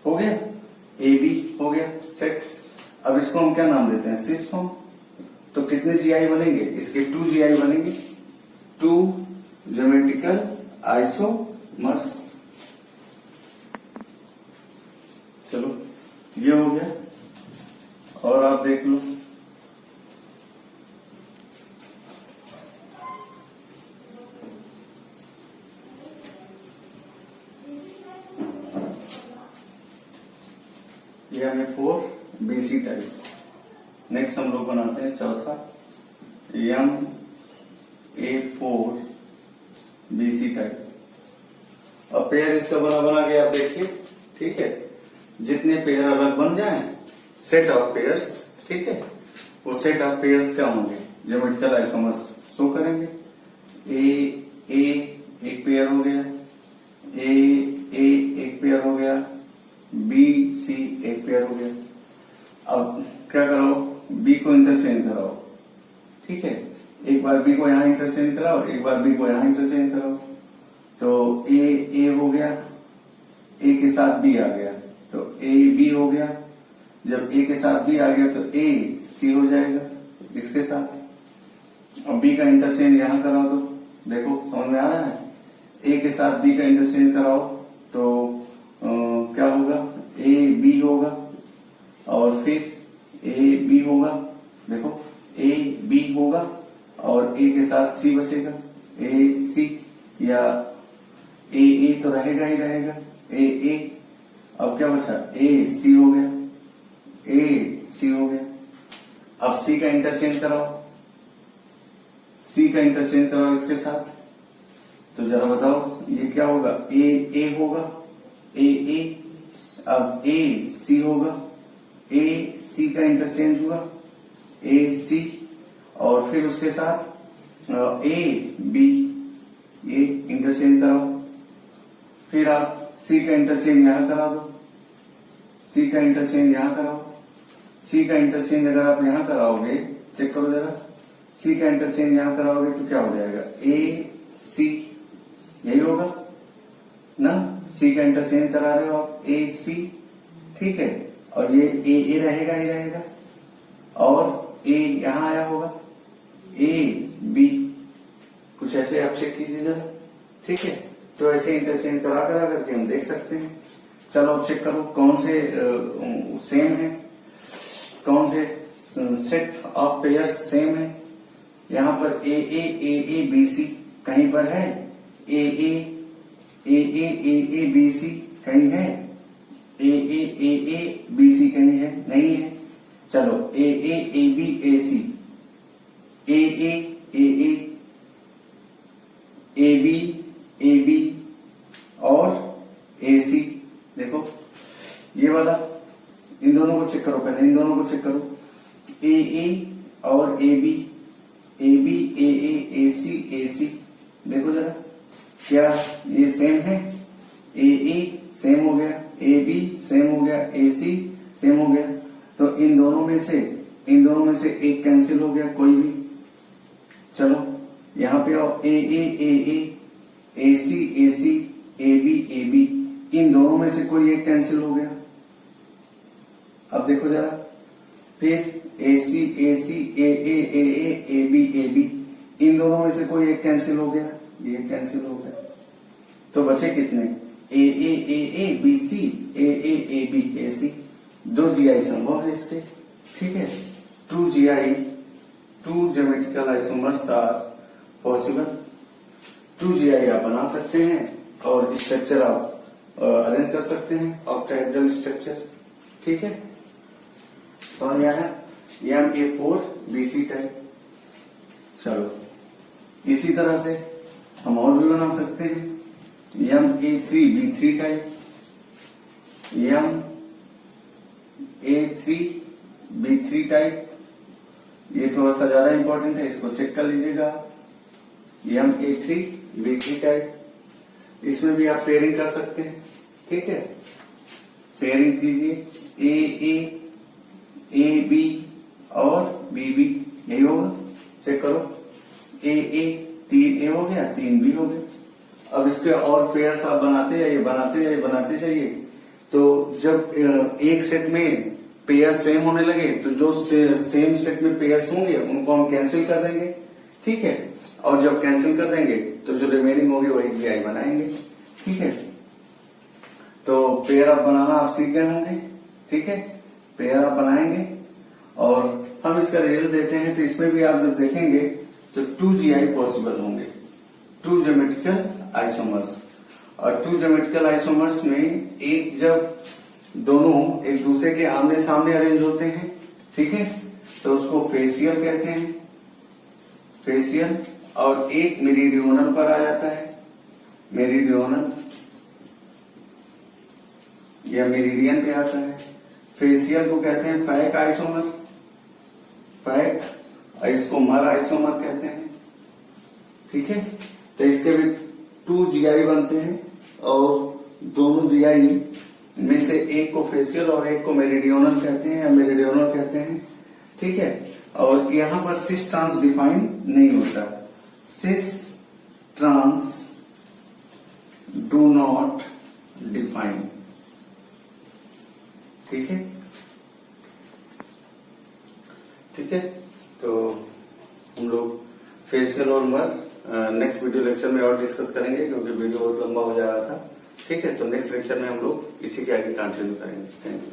A: हो गया, ए बी हो गया सेट। अब इसको हम क्या नाम देते हैं, सिस फॉर्म। तो कितने जीआई बनेंगे इसके, 2 जीआई बनेंगे, 2 ज्योमेट्रिकल आइसोमर्स। चलो ये हो गया, और आप देख लो ये हमें 4BC टाइप। नेक्स्ट हम लोग बनाते हैं चौथा MA4BC टाइप। अब पेयर इसका बना के आप देखिए, ठीक है। जितने पेयर अलग बन जाएं, सेट ऑफ पेयर्स, ठीक है, वो सेट ऑफ पेयर्स क्या होंगे, ज्योमेट्रिकल आइसोमर्स शो करेंगे। ए एक पेयर हो गया, ए एक पेयर हो गया, BC एक पेयर हो गया। अब क्या कराओ, B को इंटरचेंज कराओ, ठीक है। एक बार B को यहां इंटरचेंज कराओ, एक बार B को यहां इंटरचेंज कराओ, तो A हो गया, A के साथ B आ गया, तो AB हो गया। जब A के साथ B आ गया तो AC हो जाएगा इसके साथ। अब B का इंटरचेंज यहां कराओ, तो देखो समझ में आ रहा है। A के साथ B का इंटरचेंज कराओ तो क्या होगा, AB होगा, और फिर AB होगा, देखो AB होगा, और A के साथ C बचेगा, AC, या AA तो रहेगा ही रहेगा, AA। अब क्या बचा, AC हो गया, AC हो गया। अब C का इंटरचेंज कराओ, C का इंटरचेंज कराओ इसके साथ, तो जरा बताओ ये क्या होगा, AA होगा, AA। अब AC होगा, AC का इंटरचेंज हुआ, AC, और फिर उसके साथ AB, ये इंटरचेंज कराओ। फिर आप C का इंटरचेंज यहां करा दो, C का इंटरचेंज यहां कराओ। C का इंटरचेंज अगर आप यहां कराओगे, चेक करो जरा, C का इंटरचेंज यहां कराओगे तो क्या हो जाएगा, AC, यही होगा ना। C का इंटरचेंज करा रहे हो आप, AC, ठीक है। और ये A रहेगा ही रहेगा, और A यहां आया होगा, AB। कुछ ऐसे आप चेक कीजिए जरा, ठीक है। तो ऐसे इंटरचेंज करा करके हम देख सकते हैं। चलो अब चेक करो कौन से सेम है, कौन से सेट ऑफ पेयर्स सेम है। यहां पर AA कहीं पर है, BC कहीं है, BC कहीं है, नहीं है। चलो AC, AB और AC। देखो ये वाला, इन दोनों को चेक करो, पहले इन दोनों को चेक करो, AA और AB, AC। देखो जरा क्या ये सेम है, AA सेम हो गया, AB सेम हो गया, AC सेम हो गया। तो इन दोनों में से एक कैंसिल हो गया, कोई भी। चलो यहां पे आओ, AA, AC, AB, इन दोनों में से कोई एक कैंसिल हो गया। अब देखो जरा, फिर AC, AB, इन दोनों में से कोई एक कैंसिल हो गया, ये कैंसिल हो गया। तो बचे कितने, BC, AB, AC। 2 GI संभव है इसके, ठीक है। 2 geometrical isomers are possible. 2 GI आप बना सकते हैं, और स्ट्रक्चर आप अरेंज कर सकते हैं, ऑक्टाहेड्रल स्ट्रक्चर, ठीक है। समझ में आया, MA4BC टाइप। चलो इसी तरह से हम और भी बना सकते हैं, MA3B3 टाइप, MA3B3 टाइप। ये थोड़ा सा ज्यादा इंपॉर्टेंट है, इसको चेक कर लीजिएगा। MA3B3 टाइप, इसमें भी आप पेयरिंग कर सकते हैं, ठीक है। पेयरिंग कीजिए, AA, AB और BB, यही होगा। चेक करो, AA 3A हो गया, 3B हो गया। अब इसके और पेयर्स आप बनाते जाइए। तो जब एक सेट में पेयर सेम होने लगे, तो जो सेम सेट में पेयर्स होंगे उनको हम कैंसिल कर देंगे, ठीक है। और जब कैंसिल कर देंगे तो जो रिमेनिंग होगी वही जीआई बनाएंगे। ठीक है, तो पेयर अप बनाना आप सीख गए होंगे। ठीक है, पेयर अप बनाएंगे और हम इसका रिजल्ट देते हैं, तो इसमें भी आप जब देखेंगे तो 2 जीआई पॉसिबल होंगे, 2 ज्योमेट्रिकल आइसोमर्स। और 2 ज्योमेट्रिकल आइसोमर्स में एक जब दोनों एक दूसरे के आमने सामने अरेंज होते हैं, ठीक है, तो उसको फेसियल कहते हैं, फेसियल। और एक मेरिडियोनल पर आ जाता है, मेरिडियोनल या मेरिडियन पे आता है। फेसियल को कहते हैं फैक आइसोमर, फैक, और इसको मर आइसोमर कहते हैं। ठीक है, तो इसके भी 2 जीआई बनते हैं और दोनों जीआई में से एक को फेसियल और एक को मेरिडियोनल कहते हैं या मेरिडियोनल कहते हैं। ठीक है, और यहां पर सिस ट्रांस डिफाइन नहीं होता, cis trans do not define. ठीक है, ठीक है, तो हम लोग फेसियल और मर नेक्स्ट वीडियो लेक्चर में और डिस्कस करेंगे, क्योंकि वीडियो बहुत लंबा हो जा रहा था। ठीक है, तो नेक्स्ट लेक्चर में हम लोग इसी के आगे कंटिन्यू करेंगे। Thank you.